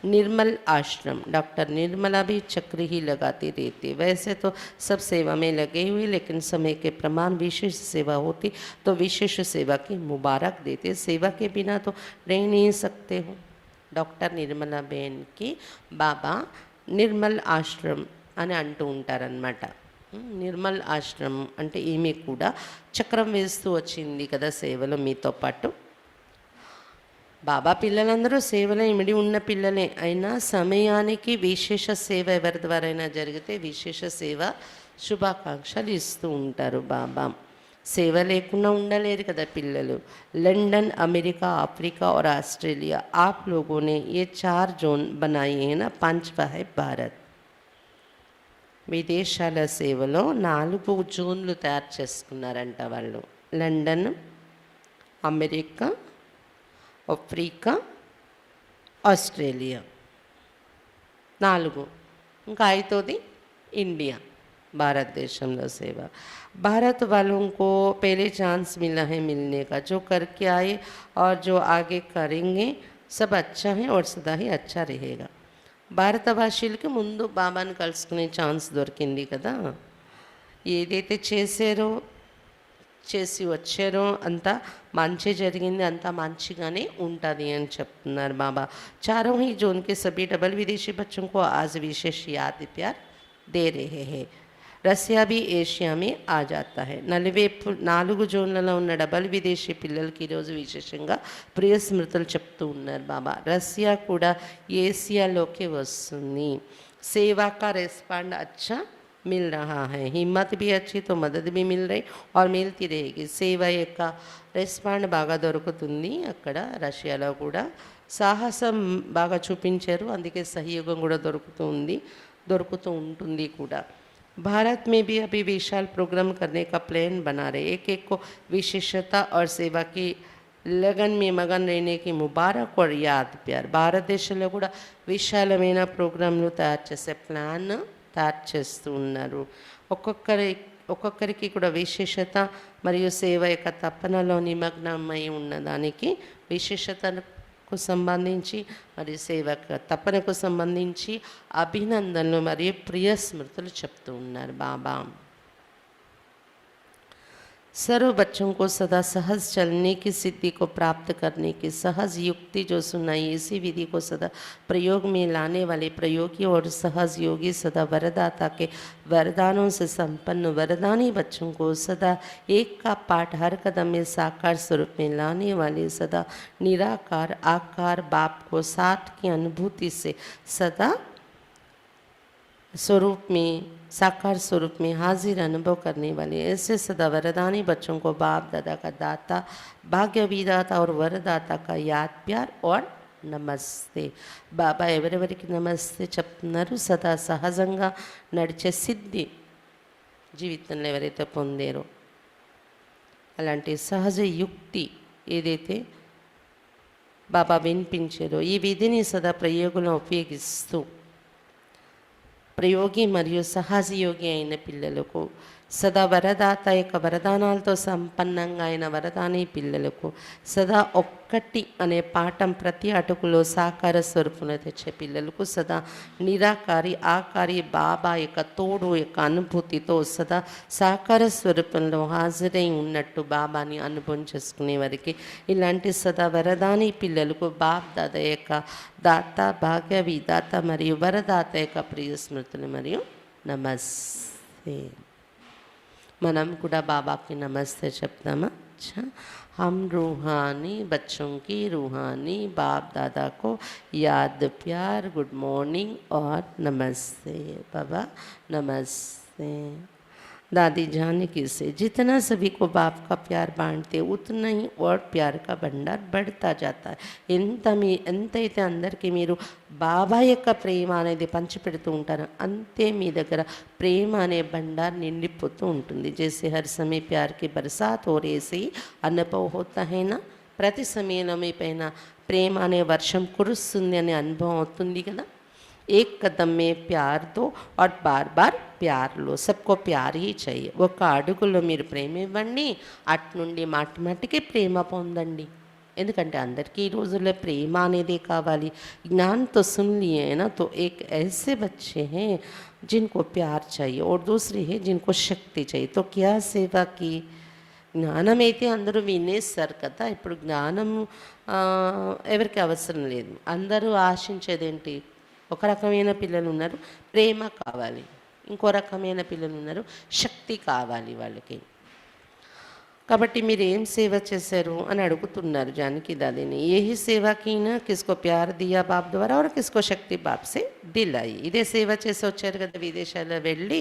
निर्मल आश्रम, डॉक्टर निर्मला भी चक्र ही लगाती रहती. वैसे तो सब सेवा में लगे हुए, लेकिन समय के प्रमाण विशेष सेवा होती तो विशेष सेवा की मुबारक देते. सेवा के बिना तो रह नहीं सकते हो. डॉक्टर निर्मला बहन की बाबा निर्मल आश्रम అని అంటూ ఉంటారనమాట. నిర్మల్ ఆశ్రమం అంటే ఈమె కూడా చక్రం వేస్తూ వచ్చింది కదా సేవలో మీతో పాటు. బాబా పిల్లలందరూ సేవలో ఇమిడి ఉన్న పిల్లలే అయినా సమయానికి విశేష సేవ ఎవరి ద్వారైనా జరిగితే విశేష సేవ శుభాకాంక్షలు ఇస్తూ ఉంటారు బాబా. సేవ లేకుండా ఉండలేరు కదా పిల్లలు. లండన్, అమెరికా, अफ्रीका और ऑस्ट्रेलिया आप लोगों ने ये 4 जोन बनाए हैं ना, 5वां है भारत. విదేశాల సేవలో 4 జోన్లు తయారు చేసుకున్నారంట వాళ్ళు. London, America, Africa, Australia 4. ఇంకా 5వది ఇండియా, భారతదేశంలో సేవ. भारत वालों को पहले चांस मिला है मिलने का, जो करके आए और जो आगे करेंगे सब अच्छा है और सदा ही अच्छा रहेगा. భారత భాషలకి ముందు బాబాను కలుసుకునే ఛాన్స్ దొరికింది కదా. ఏదైతే చేసి వచ్చారో అంతా మంచి జరిగింది, అంతా మంచిగానే ఉంటుంది అని చెప్తున్నారు బాబా. चारों ही जोन के सभी डबल विदेशी बच्चों को आज विशेष याद प्यार दे रहे हैं. రష్యా भी ఏషియా में आ जाता है. 4 జోన్లలో ఉన్న డబల్ విదేశీ పిల్లలకి ఈరోజు విశేషంగా ప్రియ స్మృతులు చెప్తూ ఉన్నారు బాబా. రష్యా కూడా ఏషియాలోకి వస్తుంది. సేవా కా రెస్పాండ్ అచ్చా मिल रहा है, हिम्मत भी अच्छी तो मदद भी मिल रही और मिलती रहेगी. సేవ యొక్క రెస్పాండ్ బాగా దొరుకుతుంది అక్కడ రష్యాలో కూడా. సాహసం బాగా చూపించారు, అందుకే సహయోగం కూడా దొరుకుతూ ఉంటుంది కూడా. भारत में भी अभी विशाल प्रोग्राम करने का प्लान बना रहे. एक को विशेषता और सेवा की लगन में मगन रहने की मुबारक और याद प्यार. భారతదేశంలో కూడా విశాలమైన ప్రోగ్రాంలు తయారు చేసే ప్లాన్ తయారు చేస్తూ ఉన్నారు. ఒక్కొక్కరికి కూడా విశేషత మరియు సేవ యొక్క తపనలో నిమగ్నమై ఉన్నదానికి విశేషతకు సంబంధించి మరియు సేవ తపనకు సంబంధించి అభినందనలు మరియు ప్రియ స్మృతులు చెప్తూ ఉన్నారు బాబా. सर्व बच्चों को सदा सहज चलने की सिद्धि को प्राप्त करने की सहज युक्ति जो सुनाई, इसी विधि को सदा प्रयोग में लाने वाले प्रयोगी और सहज योगी सदा वरदाता के वरदानों से संपन्न वरदानी बच्चों को सदा एक का पाठ हर कदम में साकार स्वरूप में लाने वाले सदा निराकार आकार बाप को साथ की अनुभूति से सदा स्वरूप में साकार स्वरूप में हाजिर अनुभव करने वाले ऐसे सदा वरदानी बच्चों को बाप दादा का दाता भाग्य विदाता और वरदाता का याद प्यार और నమస్తే. బాబా ఎవరెవరికి నమస్తే చెప్తున్నారు? సదా సహజంగా నడిచే సిద్ధి జీవితంలో ఎవరైతే పొందారో అలాంటి సహజ యుక్తి ఏదైతే బాబా వినిపించారో ఈ విధిని సదా ప్రయోగంలో ఉపయోగిస్తూ ప్రయోగి మరియు సహజయోగి అయిన పిల్లలకు సదా వరదాత యొక్క వరదానాలతో సంపన్నంగా అయిన వరదాని పిల్లలకు సదా ఒక్కటి అనే పాఠం ప్రతి అటుకులో సాకార స్వరూపంలో తెచ్చే పిల్లలకు సదా నిరాకారి ఆకారి బాబా యొక్క తోడు యొక్క అనుభూతితో సదా సాకార స్వరూపంలో హాజరై ఉన్నట్టు బాబాని అనుభవం చేసుకునే వారికి ఇలాంటి సదా వరదాని పిల్లలకు బాబ్ దాదా యొక్క దాత భాగ్య విదాత మరియు వరదాత యొక్క ప్రియ స్మృతులు మరియు నమస్తే. మనం కూడా బాబాకి నమస్తే చెప్తామా. अच्छा, हम रूहानी बच्चों की रूहानी बाप दादा को याद प्यार गुड मॉर्निंग और नमस्ते बाबा नमस्ते. दादी जानकी से जितना सभी को बाप का प्यार बांटते उतना ही और प्यार का भंडार बढ़ता जाता है. ఎంతైతే అందరికీ మీరు బాబా యొక్క ప్రేమ అనేది పంచిపెడుతూ ఉంటారో అంతే మీ దగ్గర ప్రేమ అనే బండార్ నిండిపోతూ ఉంటుంది. జैसे हर समय प्यार की बरसात हो रही ऐसे ही अनुभव होता है ना. ప్రతి సమయంలో మీ పైన ప్రేమ అనే వర్షం కురుస్తుంది అనే అనుభవం అవుతుంది కదా. एक कदम में प्यार दो और बार बार प्यार लो. सबको प्यार ही चाहिए. ఒక అడుగులో మీరు ప్రేమ ఇవ్వండి, అటు నుండి మాటి మాటికి ప్రేమ పొందండి. ఎందుకంటే అందరికీ ఈ రోజుల్లో ప్రేమ అనేది కావాలి. ज्ञान तो सुन लिए ना, तो एक ऐसे बच्चे हैं जिनको प्यार चाहिए और दूसरे हैं जिनको शक्ति चाहिए. तो क्या सेवा की. జ్ఞానం అయితే అందరూ వినేస్తారు కదా. ఇప్పుడు జ్ఞానం ఎవరికి అవసరం లేదు. అందరూ ఆశించేదేంటి, ఒక రకమైన పిల్లలు ఉన్నారు ప్రేమ కావాలి, ఇంకో రకమైన పిల్లలు ఉన్నారు శక్తి కావాలి వాళ్ళకి. కాబట్టి మీరు ఏం సేవ చేశారు అని అడుగుతున్నారు జానకి దాదీని. यही सेवा की ना, किसको प्यार दिया बाप द्वारा और किसको शक्ति बाप से दिलाई. ఇదే సేవ చేసి వచ్చారు కదా విదేశాల్లో వెళ్ళి.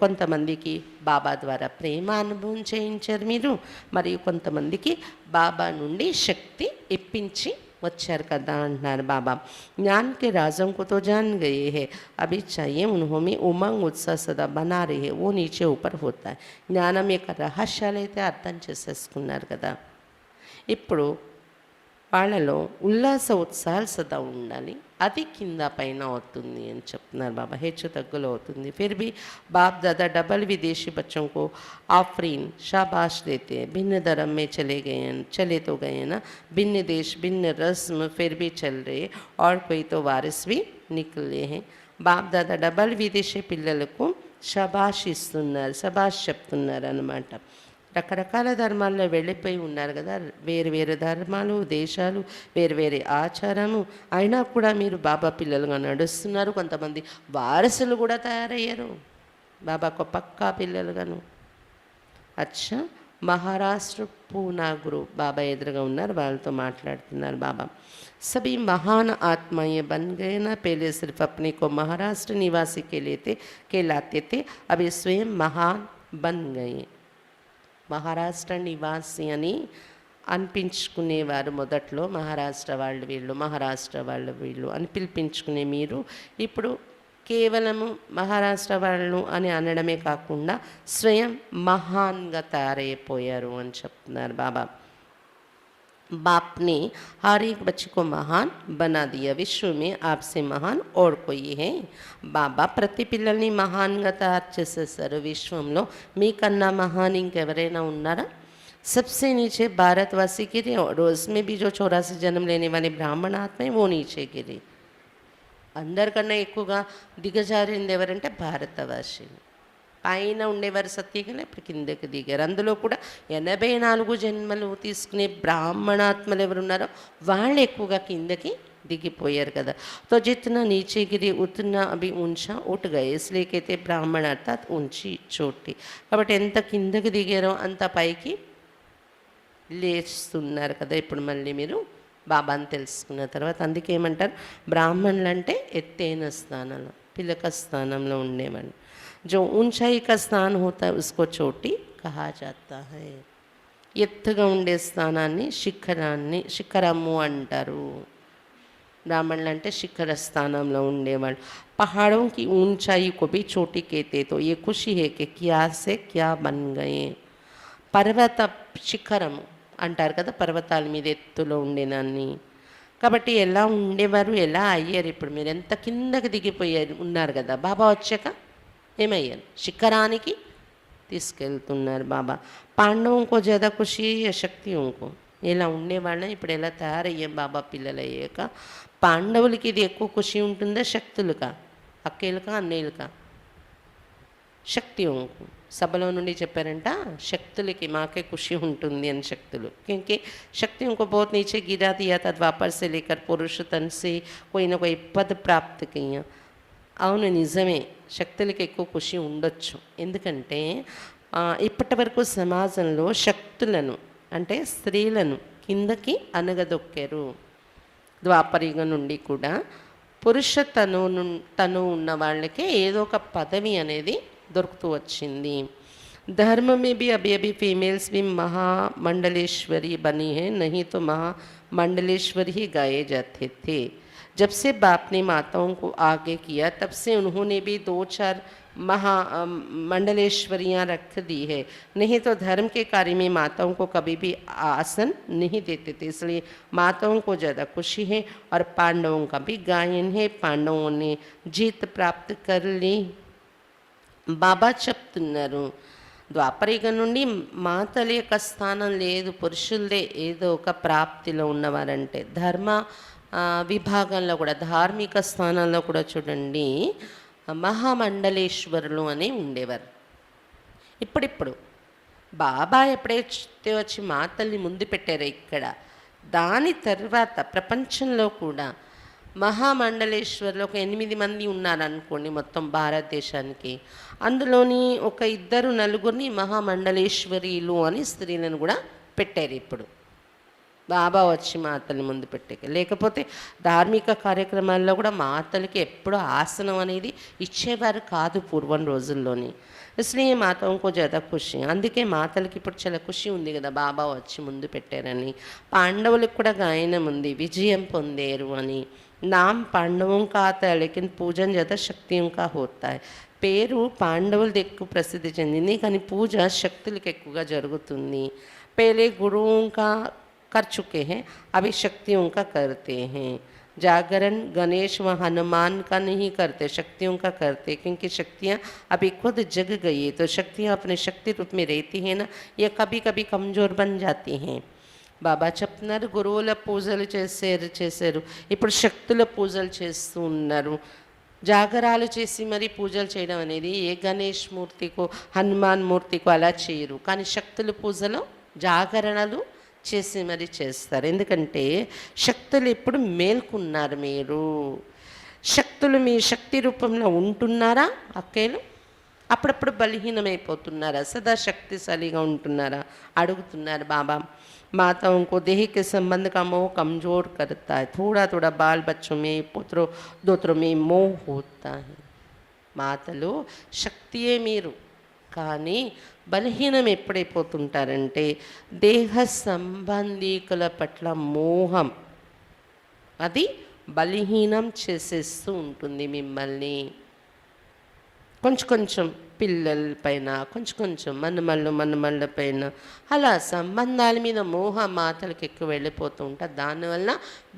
కొంతమందికి బాబా ద్వారా ప్రేమ అనుభవం చేయించారు మీరు, మరియు కొంతమందికి బాబా నుండి శక్తి ఇప్పించి వచ్చారు కదా అంటున్నారు బాబా. ज्ञान के राजों को तो जान गए हैं, अभी चाहिए उन्होंने उमंग उत्साह सदा बना रहे हैं, वो नीचे ऊपर होता है. జ్ఞానం యొక్క రహస్యాలు అయితే అర్థం చేసేసుకున్నారు కదా. ఇప్పుడు వాళ్ళలో ఉల్లాస ఉత్సాహాలు సదా ఉండాలి. అది కింద పైన అవుతుంది అని చెప్తున్నారు బాబా. హెచ్చు తగ్గులు అవుతుంది. फिर भी बाप दादा डबल विदेशी बच्चों को आफरीन शाबाश देते हैं. भिन्न धर्म में चले तो गए ना, भिन्न देश भिन्न रस्म फिर भी चल रहे और कोई तो वारिस भी निकले हैं. బాప్ దాదా డబల్ విదేశీ పిల్లలకు షబాష్ ఇస్తున్నారు, షబాష్ చెప్తున్నారు అన్నమాట. రకరకాల ధర్మాల్లో వెళ్ళిపోయి ఉన్నారు కదా, వేరు వేరు ధర్మాలు దేశాలు వేరు వేరే ఆచారము అయినా కూడా మీరు బాబా పిల్లలుగా నడుస్తున్నారు. కొంతమంది వారసులు కూడా తయారయ్యారు బాబాకు పక్కా పిల్లలుగాను. అచ్చా, మహారాష్ట్ర పూనా గురు బాబా ఎదురుగా ఉన్నారు, వాళ్ళతో మాట్లాడుతున్నారు బాబా. सभी महान आत्माएं बन गए ना. पहले सिर्फ अपने को महाराष्ट्र निवासी कहलाते थे, अभी स्वयं महान बन गए. మహారాష్ట్ర నివాసి అని అనిపించుకునేవారు మొదట్లో. మహారాష్ట్ర వాళ్ళు వీళ్ళు, మహారాష్ట్ర వాళ్ళు వీళ్ళు అని పిలిపించుకునే మీరు ఇప్పుడు కేవలము మహారాష్ట్ర వాళ్ళు అని అనడమే కాకుండా స్వయం మహాన్గా తయారైపోయారు అని చెప్తున్నారు బాబా. बाप ने हर एक बच्चे को महान बना दिया. विश्व में आपसे महान और कोई है. బాబా ప్రతి పిల్లల్ని మహాన్గా తయారు చేసేసారు విశ్వంలో. మీకన్నా మహాన్ ఇంకెవరైనా ఉన్నారా. सबसे नीचे भारतवासी गिरे और उसमें भी जो 84 जन्म लेने वाले ब्राह्मण आत्मा है वो नीचे गिरे. అందరికన్నా ఎక్కువగా దిగజారింది ఎవరంటే భారతవాసులు. పైన ఉండేవారు సత్యగల ఇప్పుడు కిందకి దిగారు. అందులో కూడా 84 జన్మలు తీసుకునే బ్రాహ్మణాత్మలు ఎవరున్నారో వాళ్ళు ఎక్కువగా కిందకి దిగిపోయారు కదా. तो जितना नीचे गिरे उतना अभी ऊंचा उठ गए, इसलिए कहते ब्राह्मण अर्थात ऊंची चोटी. కాబట్టి ఎంత కిందకి దిగారో అంత పైకి లేస్తున్నారు కదా. ఇప్పుడు మళ్ళీ మీరు బాబాని తెలుసుకున్న తర్వాత అందుకే ఏమంటారు, బ్రాహ్మణులు అంటే ఎత్తైన స్థానంలో పిలక స్థానంలో ఉండేవాళ్ళు. जो ऊंचाई का स्थान होता है उसको चोटी कहा जाता है. ఎత్తుగా ఉండే స్థానాన్ని శిఖరము అంటారు. ब्राह्मण అంటే శిఖర స్థానంలో ఉండేవాళ్ళు. पहाड़ों की ऊंचाई को भी चोटी कहते. तो ये खुशी है कि क्या से क्या बन गए. పర్వత శిఖరము అంటారు కదా, పర్వతాల మీద ఎత్తులో ఉండేదాన్ని. కాబట్టి ఎలా ఉండేవారు, ఎలా అయ్యారు? ఇప్పుడు మీరు ఎంత కిందకి దిగిపోయారు ఉన్నారు కదా, బాబా వచ్చాక ఏమయ్యారు? శిఖరానికి తీసుకెళ్తున్నారు బాబా. పాండవంకో జ్యాదా ఖుషి శక్తింకో. ఇలా ఉండేవాళ్ళని ఇప్పుడు ఎలా తయారయ్యాం బాబా పిల్లలు అయ్యాక? పాండవులకి ఇది ఎక్కువ ఖుషి ఉంటుందా, శక్తులుగా, అక్కేలుకా, అన్నేలుకా? శక్తింకు. సభలో నుండి చెప్పారంట, శక్తులకి మాకే ఖుషి ఉంటుంది అని. శక్తులు क्योंकि शक्तियों को बहुत नीचे गिरा दिया था द्वापर से लेकर पुरुष तन से कोई ना कोई पद प्राप्त किया. అవును నిజమే, శక్తులకి ఎక్కువ ఖుషి ఉండొచ్చు. ఎందుకంటే ఇప్పటి వరకు సమాజంలో శక్తులను అంటే స్త్రీలను కిందకి అనగదొక్కారు. ద్వాపరయుగం నుండి కూడా పురుష తను ఉన్న వాళ్ళకే ఏదో ఒక పదవి అనేది దొరుకుతూ వచ్చింది. धर्म में भी अभी अभी फीमेल्स भी महामंडलेश्वरी बनी है, नहीं तो महामंडलेश्वरी ही गाए जाते थे. जब से बाप ने माताओं को आगे किया तब से उन्होंने भी 2-4 मंडलेश्वरियाँ रख दी है. नहीं तो धर्म के कार्य में माताओं को कभी भी आसन नहीं देते थे. इसलिए माताओं को ज़्यादा खुशी है और पांडवों का भी गायन है. पांडवों ने जीत प्राप्त कर ली. బాబా చెప్తున్నారు, ద్వాపరయుగం నుండి మాతల యొక్క స్థానం లేదు, పురుషులదే ఏదో ఒక ప్రాప్తిలో ఉన్నవారంటే. ధర్మ విభాగంలో కూడా, ధార్మిక స్థానంలో కూడా చూడండి, మహామండలేశ్వరులు అని ఉండేవారు. ఇప్పుడిప్పుడు బాబా ఎప్పుడైతే వచ్చి మాతల్ని ముందు పెట్టారో ఇక్కడ, దాని తర్వాత ప్రపంచంలో కూడా మహామండలేశ్వర్లో ఒక 8 మంది ఉన్నారనుకోండి మొత్తం భారతదేశానికి. అందులోని ఒక 2-4 మహామండలేశ్వరీలు అని స్త్రీలను కూడా పెట్టారు ఇప్పుడు బాబా వచ్చి మాతల్ని ముందు పెట్టాక. లేకపోతే ధార్మిక కార్యక్రమాల్లో కూడా మాతలకి ఎప్పుడూ ఆసనం అనేది ఇచ్చేవారు కాదు పూర్వం రోజుల్లోని. ఇస్లియే మాతాంకో జ్యాదా ఖుషి. అందుకే మాతలకి ఇప్పుడు చాలా ఖుషి ఉంది కదా బాబా వచ్చి ముందు పెట్టారని. పాండవులకు కూడా గాయనం ఉంది, విజయం పొందారు అని. नाम पांडवों का आता है लेकिन पूजन ज़्यादा शक्तियों का होता है. పేరు పాండవులది ఎక్కువ ప్రసిద్ధి చెందింది, కానీ పూజ శక్తులకు ఎక్కువగా జరుగుతుంది. पहले गुरुओं का कर चुके हैं, अभी शक्तियों का करते हैं. जागरण गणेश व हनुमान का नहीं करते, शक्तियों का करते, क्योंकि शक्तियाँ अभी खुद जग गई है. तो शक्तियाँ अपने शक्ति रूप में रहती हैं ना, ये कभी कभी कमज़ोर बन जाती हैं. బాబా చెప్తున్నారు, గురువుల పూజలు చేశారు, ఇప్పుడు శక్తుల పూజలు చేస్తూ ఉన్నారు. జాగరాలు చేసి మరి పూజలు చేయడం అనేది ఏ గణేష్ మూర్తికో హనుమాన్ మూర్తికో అలా చేయరు, కానీ శక్తుల పూజలో జాగరణలు చేసి మరి చేస్తారు. ఎందుకంటే శక్తులు ఎప్పుడు మేల్కున్నారు. మీరు శక్తులు మీ శక్తి రూపంలో ఉంటున్నారా అక్కేలు? అప్పుడప్పుడు బలహీనమైపోతున్నారా? సదా శక్తిశాలిగా ఉంటున్నారా అడుగుతున్నారు బాబా. माताओं को देह के संबंध का मोह कमज़ोर करता है. थोड़ा थोड़ा बाल बच्चों में, पुत्रों दोत्रों में मोह होता है. మాతలు శక్తియే మీరు, కానీ బలహీనం ఎప్పుడైపోతుంటారంటే దేహ సంబంధీకుల పట్ల మోహం, అది బలహీనం చేసేస్తూ ఉంటుంది మిమ్మల్ని. కొంచెం పిల్లల పైన, కొంచెం మనమళ్ళ పైన, అలా సంబంధాల మీద మోహ మాతలకు ఎక్కువ వెళ్ళిపోతూ ఉంటారు. దానివల్ల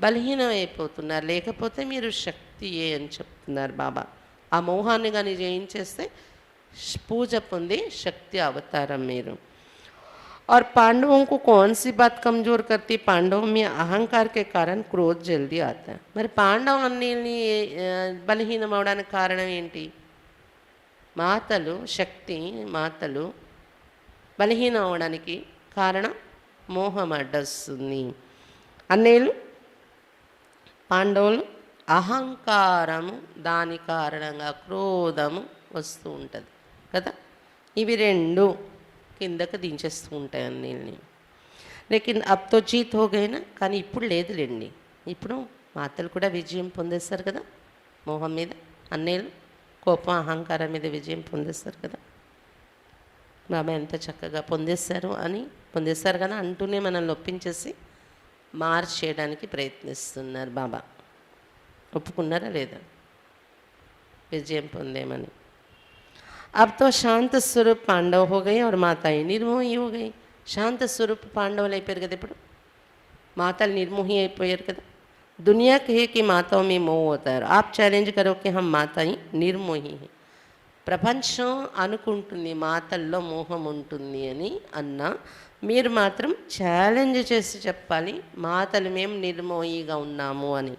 బలహీనం అయిపోతున్నారు. లేకపోతే మీరు శక్తియే అని చెప్తున్నారు బాబా. ఆ మోహాన్ని కానీ జయించేస్తే పూజ పొంది శక్తి అవతారం మీరు. और पांडवों को कौन सी बात कमज़ोर करती? पांडवों में अहंकार के कारण क्रोध जल्दी आता है. మరి పాండవుల్ని బలహీనం అవడానికి కారణం ఏంటి? మాతలు బలహీనం అవడానికి కారణం మోహం అడ్డొస్తుంది. అన్నేలు పాండవులు అహంకారము, దాని కారణంగా క్రోధము వస్తూ ఉంటుంది కదా. ఇవి 2 కిందకు దించేస్తూ ఉంటాయి అన్నిల్ని. లేకిన్ అబ్ తో జీత్ హో గయనా, కానీ ఇప్పుడు లేదులేండి. ఇప్పుడు మాతలు కూడా విజయం పొందేస్తారు కదా మోహం మీద. అన్నేలు కోపం అహంకారం మీద విజయం పొందేస్తారు కదా. బాబా ఎంత చక్కగా పొందేస్తారు కదా అంటూనే మనల్ని ఒప్పించేసి మార్చేయడానికి ప్రయత్నిస్తున్నారు బాబా. ఒప్పుకున్నారా లేదా విజయం పొందేమని? अब तो शांत स्वरूप पांडव हो गए और माताएं निर्मोही हो गई. శాంత స్వరూప పాండవులు అయిపోయారు కదా. ఇప్పుడు మాతలు నిర్మోహి అయిపోయారు కదా. दुनिया कहे कि माताओं में मोह होता है, आप चैलेंज करो कि हम माताएं निर्मोही हैं. ప్రపంచం అనుకుంటుంది మాతల్లో మోహం ఉంటుంది అని అన్నా, మీరు మాత్రం ఛాలెంజ్ చేసి చెప్పాలి మాతలు మేము నిర్మోహిగా ఉన్నాము అని.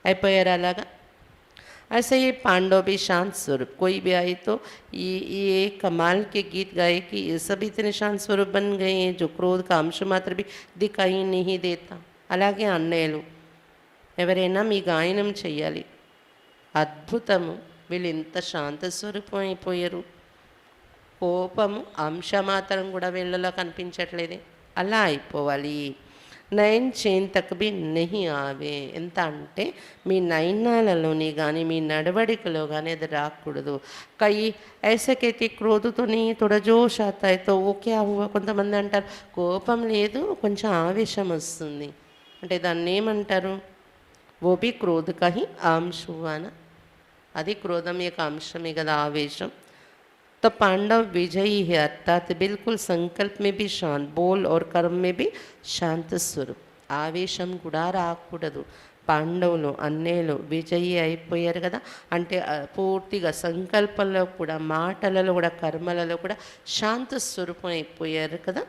అయిపోయారు అలాగా. ऐसे ही पांडव भी शांत स्वरूप, कोई भी आए तो ये कमाल के गीत गाए कि ये सब इतने शांत स्वरूप बन गए हैं जो क्रोध का अंश मात्र भी दिखाई नहीं देता. అలాగే అన్నయ్యలు ఎవరైనా మీ గాయనం చెయ్యాలి, అద్భుతము వీళ్ళు ఇంత శాంత స్వరూపం అయిపోయారు, కోపము అంశమాత్రం కూడా వీళ్ళలో కనిపించట్లేదే, అలా అయిపోవాలి. నయన్ చైన్ తక్ బి నహి ఆవే, ఎంత అంటే మీ నయనాలలోని కానీ మీ నడవడికలో కానీ అది రాకూడదు. కై ఐసే कहते క్రోధ तो नहीं थोड़ा जोश आता है तो वो क्या हुआ, కొంతమంది అంటారు కోపం లేదు కొంచెం ఆవేశం వస్తుంది అంటే దాన్ని ఏమంటారు, वो भी क्रोध का ही अंश हुआ ना, అది క్రోధం యొక్క అంశమే కదా ఆవేశం. तो पांडव विजयी है अर्थात बिल्कुल संकल्प में भी शांत, बोल और कर्म में भी शांत स्वरूप. ఆవేశం కూడా రాకూడదు. పాండవులు అన్నేలు విజయీ అయిపోయారు కదా అంటే పూర్తిగా సంకల్పంలో కూడా మాటలలో కూడా కర్మలలో కూడా శాంత స్వరూపం అయిపోయారు కదా.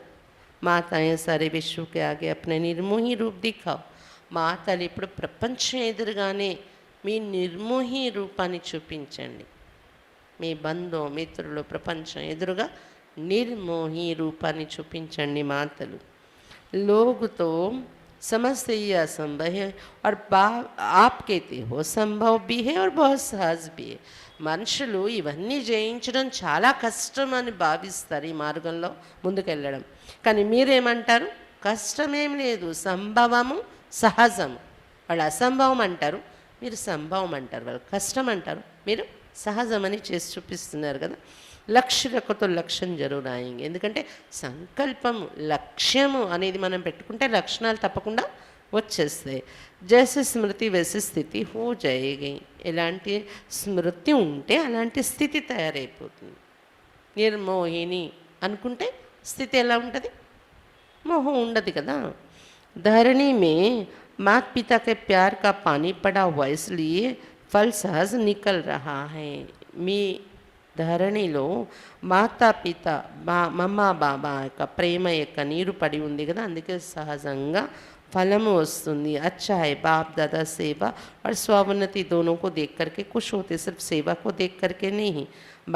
మాతాయే సరే విశ్వకి ఆగే అప్నే నిర్మోహి రూప్ దిఖావ్. మాతలు ఇప్పుడు ప్రపంచం ఎదురుగానే మీ నిర్మోహి రూపాన్ని చూపించండి. మీ బంధు మిత్రులు ప్రపంచం ఎదురుగా నిర్మోహి రూపాన్ని చూపించండి మాతలు. లోగుతో समझते ही असंभव है और आप कहते हो संभव भी है और बहुत सहज भी है. మనుషులు ఇవన్నీ జయించడం చాలా కష్టం అని భావిస్తారు ఈ మార్గంలో ముందుకెళ్ళడం. కానీ మీరేమంటారు, కష్టమేం లేదు, సంభవము సహజము. వాళ్ళు అసంభవం అంటారు, మీరు సంభవం అంటారు. వాళ్ళు కష్టం అంటారు, మీరు సహజమని చేసి చూపిస్తున్నారు కదా. లక్ష్య రకతో లక్ష్యం జరూర్ ఆయేంగే, ఎందుకంటే సంకల్పము లక్ష్యము అనేది మనం పెట్టుకుంటే లక్షణాలు తప్పకుండా వచ్చేస్తాయి. జైసే స్మృతి వైసే స్థితి హో జాయేగి, ఎలాంటి స్మృతి ఉంటే అలాంటి స్థితి తయారైపోతుంది. నిర్మోహిని అనుకుంటే స్థితి ఎలా ఉంటుంది, మోహం ఉండదు కదా. धरनी में माता पिता के प्यार का पानी पड़ा हुआ इसलिए फल सहज निकल रहा है. మీ ధరణిలో మాతాపిత మమ్మ బాబా యొక్క ప్రేమ యొక్క నీరు పడి ఉంది కదా, అందుకే సహజంగా ఫలము వస్తుంది. अच्छा है बाप दादा सेवा और स्वावन्नति दोनों को देख करके खुश होते, सिर्फ सेवा को देख करके नहीं.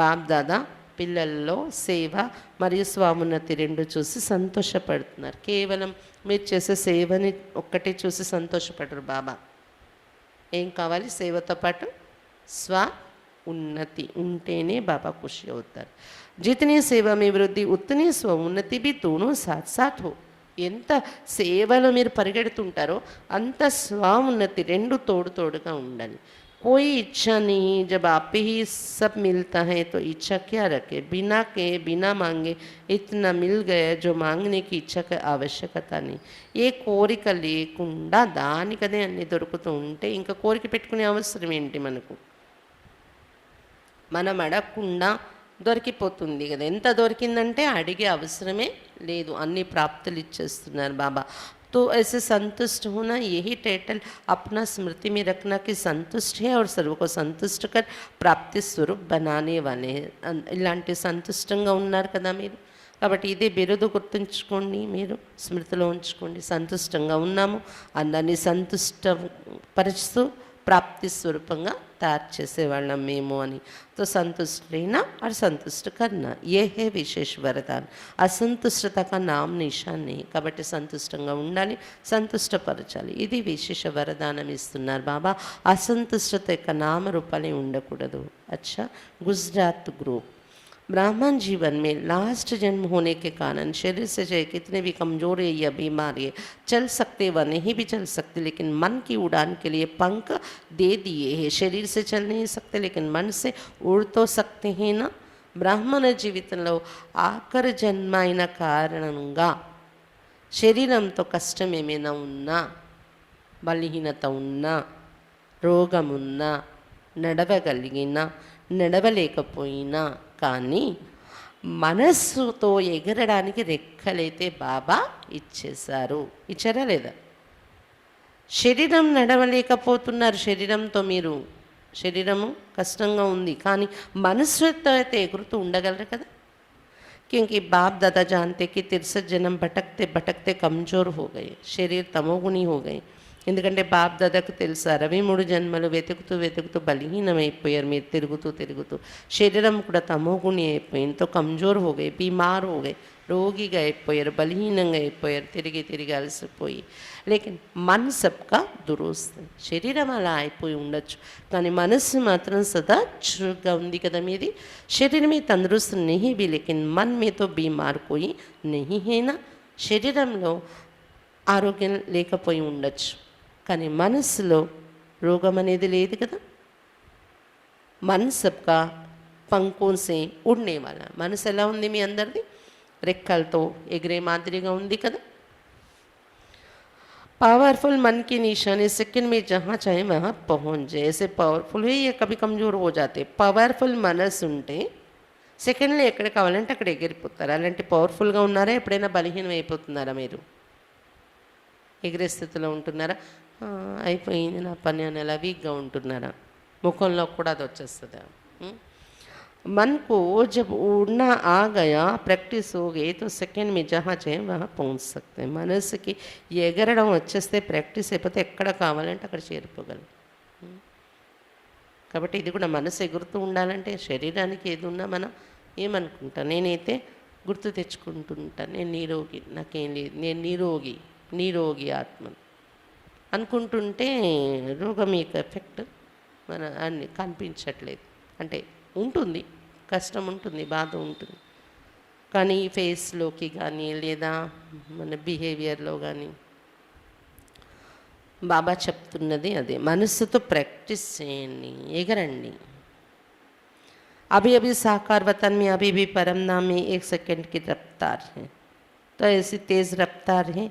బాప్ దాదా పిల్లల్లో సేవ మరియు స్వామున్నతి రెండు చూసి సంతోషపడుతున్నారు. కేవలం మీరు చేసే సేవని ఒక్కటే చూసి సంతోషపడరు బాబా. ఏం కావాలి, సేవతో పాటు స్వ ఉన్నతి ఉంటేనే బాబా ఖుషి అవుతారు. జితనీ సేవ మీ వృద్ధి ఉత్తనీ స్వ ఉన్నతి బి దోనో సాత్ సాత్ హో. ఎంత సేవలో మీరు పరిగెడుతుంటారో అంత స్వ ఉన్నతి రెండు తోడు తోడుగా ఉండాలి. कोई इच्छा नहीं, जब आप ही सब मिलता है तो इच्छा क्या रखे, बिना के बिना मांगे इतना मिल गया जो मांगने की इच्छा की आवश्यकता नहीं. ఏ కోరిక లేకుండా దానికదే అన్ని దొరుకుతూ ఉంటే ఇంకా కోరిక పెట్టుకునే అవసరం ఏంటి మనకు. మనం అడగకుండా దొరికిపోతుంది కదా. ఎంత దొరికిందంటే అడిగే అవసరమే లేదు, అన్ని ప్రాప్తులు ఇచ్చేస్తున్నారు బాబా. तो ऐसे संतुष्ट होना, यही टाइटल अपना स्मृति में रखना कि संतुष्ट है और सर्व को संतुष्ट कर प्राप्ति स्वरूप बनाने वाले हैं. ఇలాంటి సంతుష్టంగా ఉన్నారు కదా మీరు, కాబట్టి ఇదే బిరుదు గుర్తుంచుకోండి, మీరు స్మృతిలో ఉంచుకోండి. సంతుష్టంగా ఉన్నాము, అందరినీ సంతుష్టపరుస్తూ ప్రాప్తి స్వరూపంగా తయారు చేసేవాళ్ళం మేము అని. तो संतुष्ट रहना और संतुष्ट करना, ये है विशेष वरदान. అసంతుష్టత का नाम निशान नहीं. కాబట్టి సంతుష్టంగా ఉండాలి, సంతుష్టపరచాలి, ఇది విశేష వరదానం ఇస్తున్నారు బాబా. అసంతుష్టత యొక్క నామరూపాలే ఉండకూడదు. अच्छा, गुजरात ग्रुप ब्राह्मण जीवन में लास्ट जन्म होने के कारण शरीर से चाहे कितने भी कमजोर है या बीमार है, चल सकते व नहीं भी चल सकते, लेकिन मन की उड़ान के लिए पंख दे दिए हैं. शरीर से चल नहीं सकते लेकिन मन से उड़ तो सकते हैं ना. బ్రాహ్మణ జీవితంలో ఆఖరి జన్మ అయిన కారణంగా శరీరంతో కష్టం ఏమైనా ఉన్నా, బలహీనత ఉన్నా, రోగమున్నా, నడవగలిగినా నడవలేకపోయినా కానీ మనస్సుతో ఎగరడానికి రెక్కలైతే బాబా ఇచ్చేశారు. ఇచ్చారా లేదా? శరీరం నడవలేకపోతున్నారు. శరీరంతో మీరు, శరీరము కష్టంగా ఉంది, కానీ మనస్సుతో అయితే ఎగురుతూ ఉండగలరు కదా. क्योंकि बाप दादा जानते कि 63 जन्म भटकते भटकते कमज़ोर हो गए, शरीर तमोगुणी हो गए. ఎందుకంటే బాప్ దాదాకు తెలుసు 63 జన్మలు వెతుకుతూ వెతుకుతూ బలహీనమైపోయారు. మీరు తిరుగుతూ తిరుగుతూ శరీరం కూడా తమోగుణి అయిపోయింది. తో కమ్జోర్ హో గए, బీమార్ హో గए, రోగిగా అయిపోయారు, బలహీనంగా అయిపోయారు, తిరిగి తిరిగి అలసిపోయి. లేకిన్ మన్ సబ్కా దురుస్త్. శరీరం అలా అయిపోయి ఉండొచ్చు, కానీ మనస్సు మాత్రం సదా చురుగ్గా ఉంది కదా మీది. శరీరం में तंदुरुस्त नहीं भी, लेकिन मन में तो बीमार कोई नहीं है ना. శరీరంలో ఆరోగ్యం లేకపోయి ఉండొచ్చు, కానీ మనస్సులో రోగం అనేది లేదు కదా. मन सबका पंखों से उड़ने वाला. మనసు ఎలా ఉంది మీ అందరిది? రెక్కలతో ఎగిరే మాదిరిగా ఉంది కదా. पावरफुल मन की निशानी सेकंड में जहाँ चाहे वहाँ पहुँच जाए. ऐसे पावरफुल है ये कभी कमज़ोर हो जाते. పవర్ఫుల్ మనసు ఉంటే సెకండ్లో ఎక్కడ కావాలంటే అక్కడ ఎగిరిపోతారు. అలాంటి పవర్ఫుల్గా ఉన్నారా? ఎప్పుడైనా బలహీనం అయిపోతున్నారా? మీరు ఎగిరే స్థితిలో ఉంటున్నారా? అయిపోయింది నా పని అని అలా వీక్గా ఉంటున్నారా? ముఖంలో కూడా అది వచ్చేస్తుందా? मन को जब उड़ना आ गया, प्रैक्टिस हो गई, तो सेकंड में जहाँ चाहे वहाँ पहुँच सकते हैं. మనసుకి ఎగరడం వచ్చేస్తే ప్రాక్టీస్ అయిపోతే ఎక్కడ కావాలంటే అక్కడ చేరిపోగలం. కాబట్టి ఇది కూడా మనసు ఎగురుతూ ఉండాలంటే శరీరానికి ఏది ఉన్నా మనం ఏమనుకుంటా, నేనైతే గుర్తు తెచ్చుకుంటుంటాను, నేను నిరోగి, నాకేం లేదు, నేను నిరోగి ఆత్మ అనుకుంటుంటే రోగం యొక్క ఎఫెక్ట్ మన అన్ని కనిపించట్లేదు. అంటే ఉంటుంది, కష్టం ఉంటుంది, బాధ ఉంటుంది, కానీ ఫేస్లోకి కానీ లేదా మన బిహేవియర్లో కానీ బాబా చెప్తున్నది అదే. మనస్సుతో ప్రాక్టీస్ చేయండి, ఎగరండి. अभी अभी साकार वतन में अभी भी परम नाम में 1 सेकंड की रफ्तार है. तो ऐसी तेज़ रफ्तार है.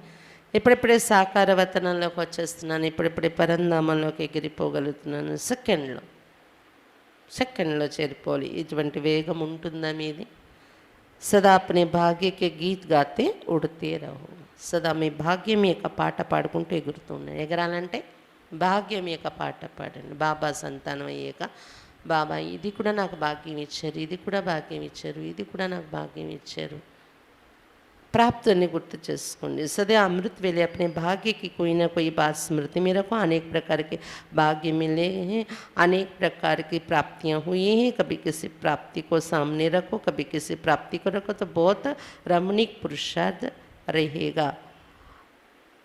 ఇప్పుడిప్పుడే సాకార వతనంలోకి వచ్చేస్తున్నాను, ఇప్పుడిప్పుడే పరంధామంలోకి ఎగిరిపోగలుగుతున్నాను. సెకండ్లో చేరిపోవాలి. ఇటువంటి వేగం ఉంటుందా మీది? సదా అప్నే భాగ్యకి గీత్ గాతే ఉడితే రహో. సదా మీ భాగ్యం యొక్క పాట పాడుకుంటూ ఎగురుతూ ఉన్నాయి. ఎగరాలంటే భాగ్యం యొక్క పాట పాడండి. బాబా సంతానం అయ్యాక బాబా ఇది కూడా నాకు భాగ్యం ఇచ్చారు, ఇది కూడా భాగ్యం ఇచ్చారు, ఇది కూడా నాకు భాగ్యం ఇచ్చారు. प्राप्तने गुर्तु చేసుకోండి. सदा अमृत वेले अपने भाग्य की कोई ना कोई बात स्मृति में रखो. अनेक प्रकार के भाग्य मिले हैं, अनेक प्रकार की प्राप्तियां हुई हैं. कभी किसी प्राप्ति को सामने रखो, कभी किसी प्राप्ति को रखो, तो बहुत रमणीक पुरुषार्थ रहेगा.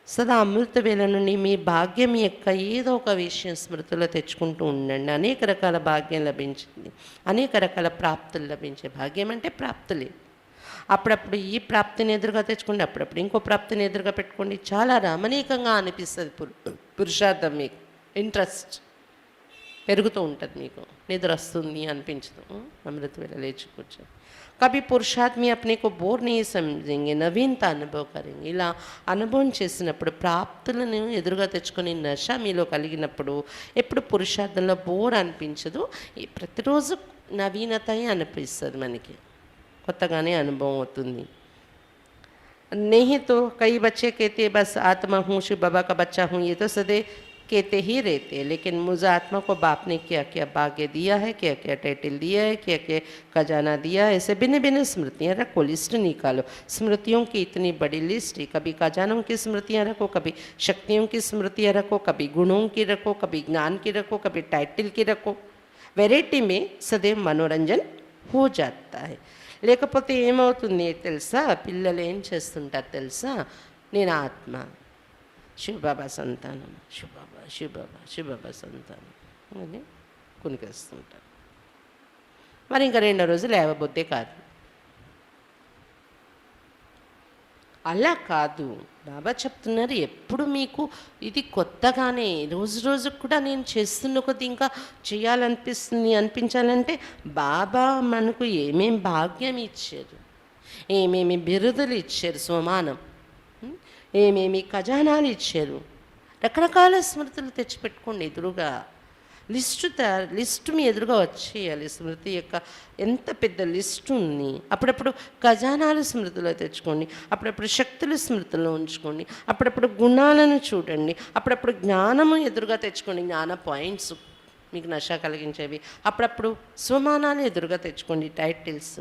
సదా అమృత వేళ నుండి మీ భాగ్యం యొక్క ఏదో ఒక విషయం స్మృతిలో తెచ్చుకుంటూ ఉండండి. అనేక రకాల భాగ్యం లభించింది, అనేక రకాల ప్రాప్తులు లభించే. భాగ్యం అంటే ప్రాప్తులే. అప్పుడప్పుడు ఈ ప్రాప్తిని ఎదురుగా తెచ్చుకోండి, అప్పుడప్పుడు ఇంకో ప్రాప్తిని ఎదురుగా పెట్టుకోండి. చాలా రమణీయంగా అనిపిస్తుంది. పురుషార్థం మీకు ఇంట్రెస్ట్ పెరుగుతూ ఉంటుంది, మీకు నిద్ర వస్తుంది అనిపించదు. అమృత వేళ లేచి కూర్చొని कभी पुरुषार्थ में अपने को बोर नहीं समझेंगे, नवीनता अनुभव करेंगे. ఇలా అనుభవం చేసినప్పుడు ప్రాప్తులను ఎదురుగా తెచ్చుకొని నశ మీలో కలిగినప్పుడు ఎప్పుడు పురుషార్థంలో బోర్ అనిపించదు. ప్రతిరోజు నవీనత అనిపిస్తుంది, మనకి కొత్తగానే అనుభవం అవుతుంది. नहीं तो कई बच्चे कहते बस आत्मा हूँ, शिव बाबा का बच्चा हूँ, ये तो सदे कहते ही रहते हैं. लेकिन मुझे आत्मा को बाप ने क्या क्या भाग्य दिया है, क्या क्या टाइटल दिया है, क्या क्या खजाना दिया है, ऐसे भिन्न भिन्न स्मृतियाँ रखो. लिस्ट निकालो. स्मृतियों की इतनी बड़ी लिस्ट है. कभी खजानों की स्मृतियाँ रखो, कभी शक्तियों की स्मृतियाँ रखो, कभी गुणों की रखो, कभी ज्ञान की रखो, कभी टाइटल की रखो. वेराइटी में सदैव मनोरंजन हो जाता है. లేకపోతే ఏమవుతుంది తెలుసా? పిల్లలు ఏం చేస్తుంటారు తెలుసా? నేను ఆత్మ, శివబాబా సంతానం, శివబాబా సంతానం అని కునికేస్తుంటారు. మరి ఇంకా రెండో రోజు లేవబోతే కాదు. అలా కాదు, బాబా చెప్తున్నారు ఎప్పుడు మీకు ఇది కొత్తగానే రోజు రోజుకు కూడా నేను చేస్తున్న కొద్ది ఇంకా అనిపించాలంటే బాబా మనకు ఏమేమి భాగ్యం ఇచ్చారు, ఏమేమి బిరుదులు ఇచ్చారు, స్వమానం ఏమేమి ఖజానాలు ఇచ్చారు. రకరకాల స్మృతులు తెచ్చిపెట్టుకోండి ఎదురుగా. లిస్టు మీ ఎదురుగా వచ్చేయాలి. స్మృతి యొక్క ఎంత పెద్ద లిస్టు ఉంది. అప్పుడప్పుడు ఖజానాలు స్మృతిలో తెచ్చుకోండి, అప్పుడప్పుడు శక్తులు స్మృతిలో ఉంచుకోండి, అప్పుడప్పుడు గుణాలను చూడండి, అప్పుడప్పుడు జ్ఞానము ఎదురుగా తెచ్చుకోండి, జ్ఞాన పాయింట్స్ మీకు నష కలిగించేవి, అప్పుడప్పుడు స్వమానాలు ఎదురుగా తెచ్చుకోండి, టైటిల్స్.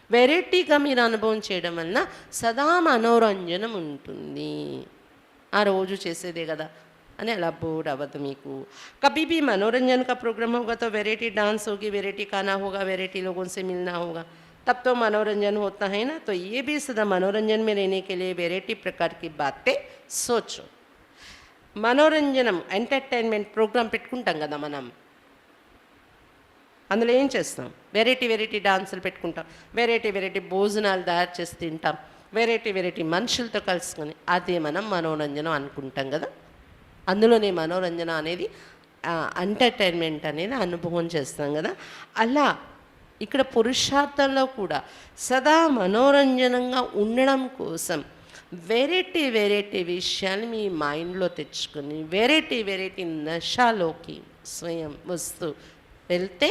వెరైటీగా మీరు అనుభవం చేయడం వలన సదా మనోరంజనం ఉంటుంది. ఆ రోజు చేసేదే కదా అని అలా బోర్ అవ్వదు మీకు. कभी भी मनोरंजन का प्रोग्राम होगा तो वैरायटी डांस होगी, वैरायटी खाना होगा, वैरायटी लोगों से मिलना होगा, तब तो मनोरंजन होता है ना. तो ये भी सदा मनोरंजन में रहने के लिए वैरायटी प्रकार की बातें सोचो. మనోరంజనం ఎంటర్టైన్మెంట్ ప్రోగ్రాం పెట్టుకుంటాం కదా మనం. అందులో ఏం చేస్తాం? వెరైటీ డాన్సులు పెట్టుకుంటాం, వెరైటీ భోజనాలు తయారు చేసి తింటాం, వెరైటీ మనుషులతో కలుసుకొని అదే మనం మనోరంజనం అనుకుంటాం కదా. అందులోనే మనోరంజన అనేది ఎంటర్టైన్మెంట్ అనేది అనుభవం చేస్తాం కదా. అలా ఇక్కడ పురుషార్థంలో కూడా సదా మనోరంజనంగా ఉండడం కోసం వెరైటీ విషయాలు మీ మైండ్లో తెచ్చుకొని వెరైటీ నషాలోకి స్వయం వస్తూ వెళ్తే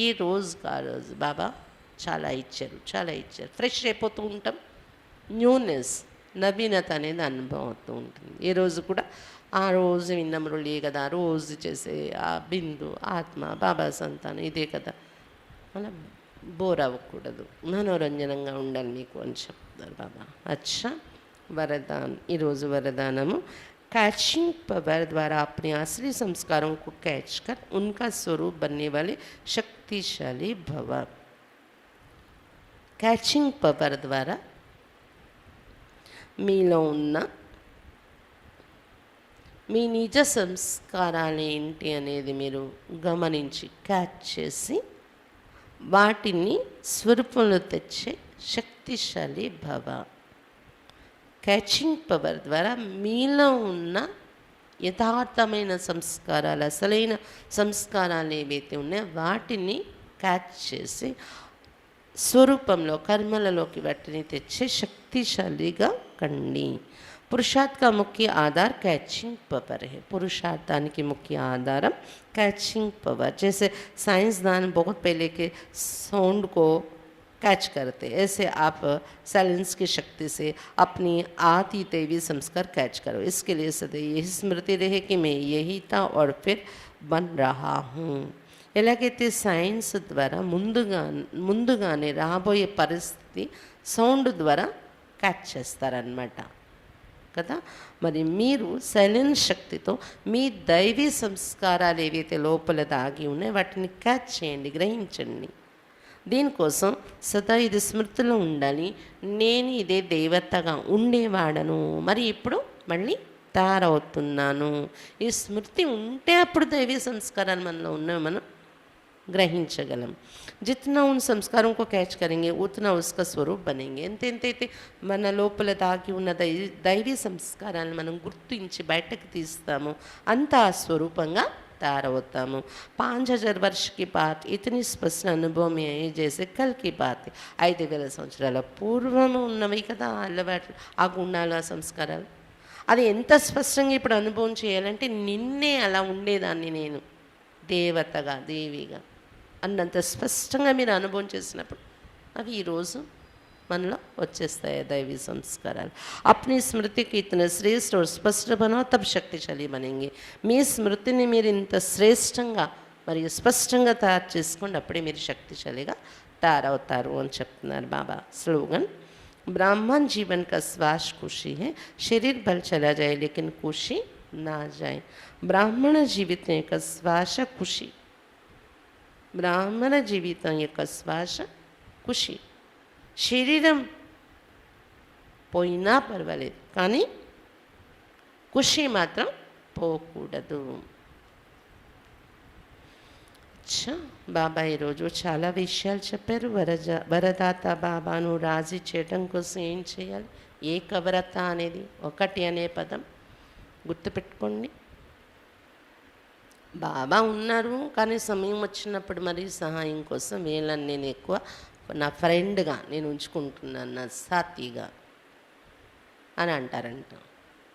ఈ రోజుగా రోజు బాబా చాలా ఇచ్చారు. ఫ్రెష్ అయిపోతూ ఉంటాం. న్యూనెస్, నవీనత అనేది అనుభవం అవుతూ ఉంటుంది. ఏ రోజు కూడా ఆ రోజు విన్న మురళి కదా, రోజు చేసే ఆ బిందు ఆత్మ బాబా సంతానం ఇదే కదా, అలా బోర్ అవ్వకూడదు, మనోరంజనంగా ఉండాలి మీకు అని చెప్తారు బాబా. అచ్చా, వరదాన్. ఈరోజు వరదానము कैचिंग पावर द्वारा अपने असली संस्कारों को कैच कर उनका स्वरूप बनने वाले शक्तिशाली भव. कैचिंग पावर द्वारा మీలో ఉన్న మీ నిజ సంస్కారాలు ఏంటి అనేది మీరు గమనించి క్యాచ్ చేసి వాటిని స్వరూపంలో తెచ్చే శక్తిశాలి భవ. క్యాచింగ్ పవర్ ద్వారా మీలో ఉన్న యథార్థమైన సంస్కారాలు, అసలైన సంస్కారాలు ఏవైతే ఉన్నాయో వాటిని క్యాచ్ చేసి స్వరూపంలో కర్మలలోకి వాటిని తెచ్చే శక్తిశాలిగా కండి. पुरुषार्थ का मुख्य आधार कैचिंग पावर है. पुरुषार्थाనికి मुख्य आधारम कैचिंग पावर. जैसे साइंसदान बहुत पहले के साउंड को कैच करते, ऐसे आप साइलेंस की शक्ति से अपनी आदि दैवी संस्कार कैच करो. इसके लिए सदैव यही स्मृति रहे कि मैं यही था और फिर बन रहा हूँ. ఎలాగైతే సైన్స్ ద్వారా ముందుగానే రాబోయే పరిస్థితి సౌండ్ ద్వారా క్యాచ్ చేస్తారనమాట కదా. మరి మీరు సైలెన్స్ శక్తితో మీ దైవీ సంస్కారాలు ఏవైతే లోపల దాగి ఉన్నాయో వాటిని క్యాచ్ చేయండి, గ్రహించండి. దీనికోసం సదా ఇది స్మృతిలో ఉండాలి. నేను ఇదే దేవతగా ఉండేవాడను, మరి ఇప్పుడు మళ్ళీ తయారవుతున్నాను. ఈ స్మృతి ఉంటే అప్పుడు దైవీ సంస్కారాలు మనలో ఉన్నవి మనం గ్రహించగలం. जितना उन संस्कारों को कैच करेंगे उतना उसका स्वरूप बनेंगे. ఎంతైతే మన లోపల దాగి ఉన్న దైవీ సంస్కారాలను మనం గుర్తించి బయటకు తీస్తామో అంత ఆ స్వరూపంగా తయారవుతాము. 5000 वर्ष की बात इतनी स्पष्ट अनुभव में है जैसे कल की बात है. 5000 సంవత్సరాల పూర్వము ఉన్నవి కదా అలవాట్లు, ఆ గుణాలు, ఆ సంస్కారాలు. అది ఎంత స్పష్టంగా ఇప్పుడు అనుభవం చేయాలంటే నిన్నే అలా ఉండేదాన్ని నేను దేవతగా, దేవిగా అన్నంత స్పష్టంగా మీరు అనుభవం చేసినప్పుడు అవి ఈరోజు మనలో వచ్చేస్తాయి दैवी సంస్కారాలు. अपनी स्मृति की इतने श्रेष्ठ और स्पष्ट बनाओ तब शक्तिशाली बनेंगे. మీ స్మృతిని మీరు ఇంత శ్రేష్టంగా మరియు స్పష్టంగా తయారు చేసుకోండి, అప్పుడే మీరు శక్తిశాలిగా తయారవుతారు అని చెప్తున్నారు బాబా. స్లోగన్ ब्राह्मण जीवन का श्वास खुशी है, शरीर भल चला जाए लेकिन खुशी ना जाए. బ్రాహ్మణ జీవితం యొక్క శ్వాస ఖుషి. బ్రాహ్మణ జీవితం యొక్క శ్వాస ఖుషి. శరీరం పోయినా పర్వాలేదు కానీ ఖుషి మాత్రం పోకూడదు. బాబా ఈరోజు చాలా విషయాలు చెప్పారు. వరదాత బాబాను రాజీ చేయడం కోసం ఏం చేయాలి? ఏకవ్రత అనేది ఒకటి అనే పదం గుర్తుపెట్టుకోండి. బాబా ఉన్నారు కానీ సమయం వచ్చినప్పుడు మరి సహాయం కోసం వీళ్ళని నేను ఎక్కువ నా ఫ్రెండ్గా నేను ఉంచుకుంటున్నాను, నా సాథీగా అని అంటారంట.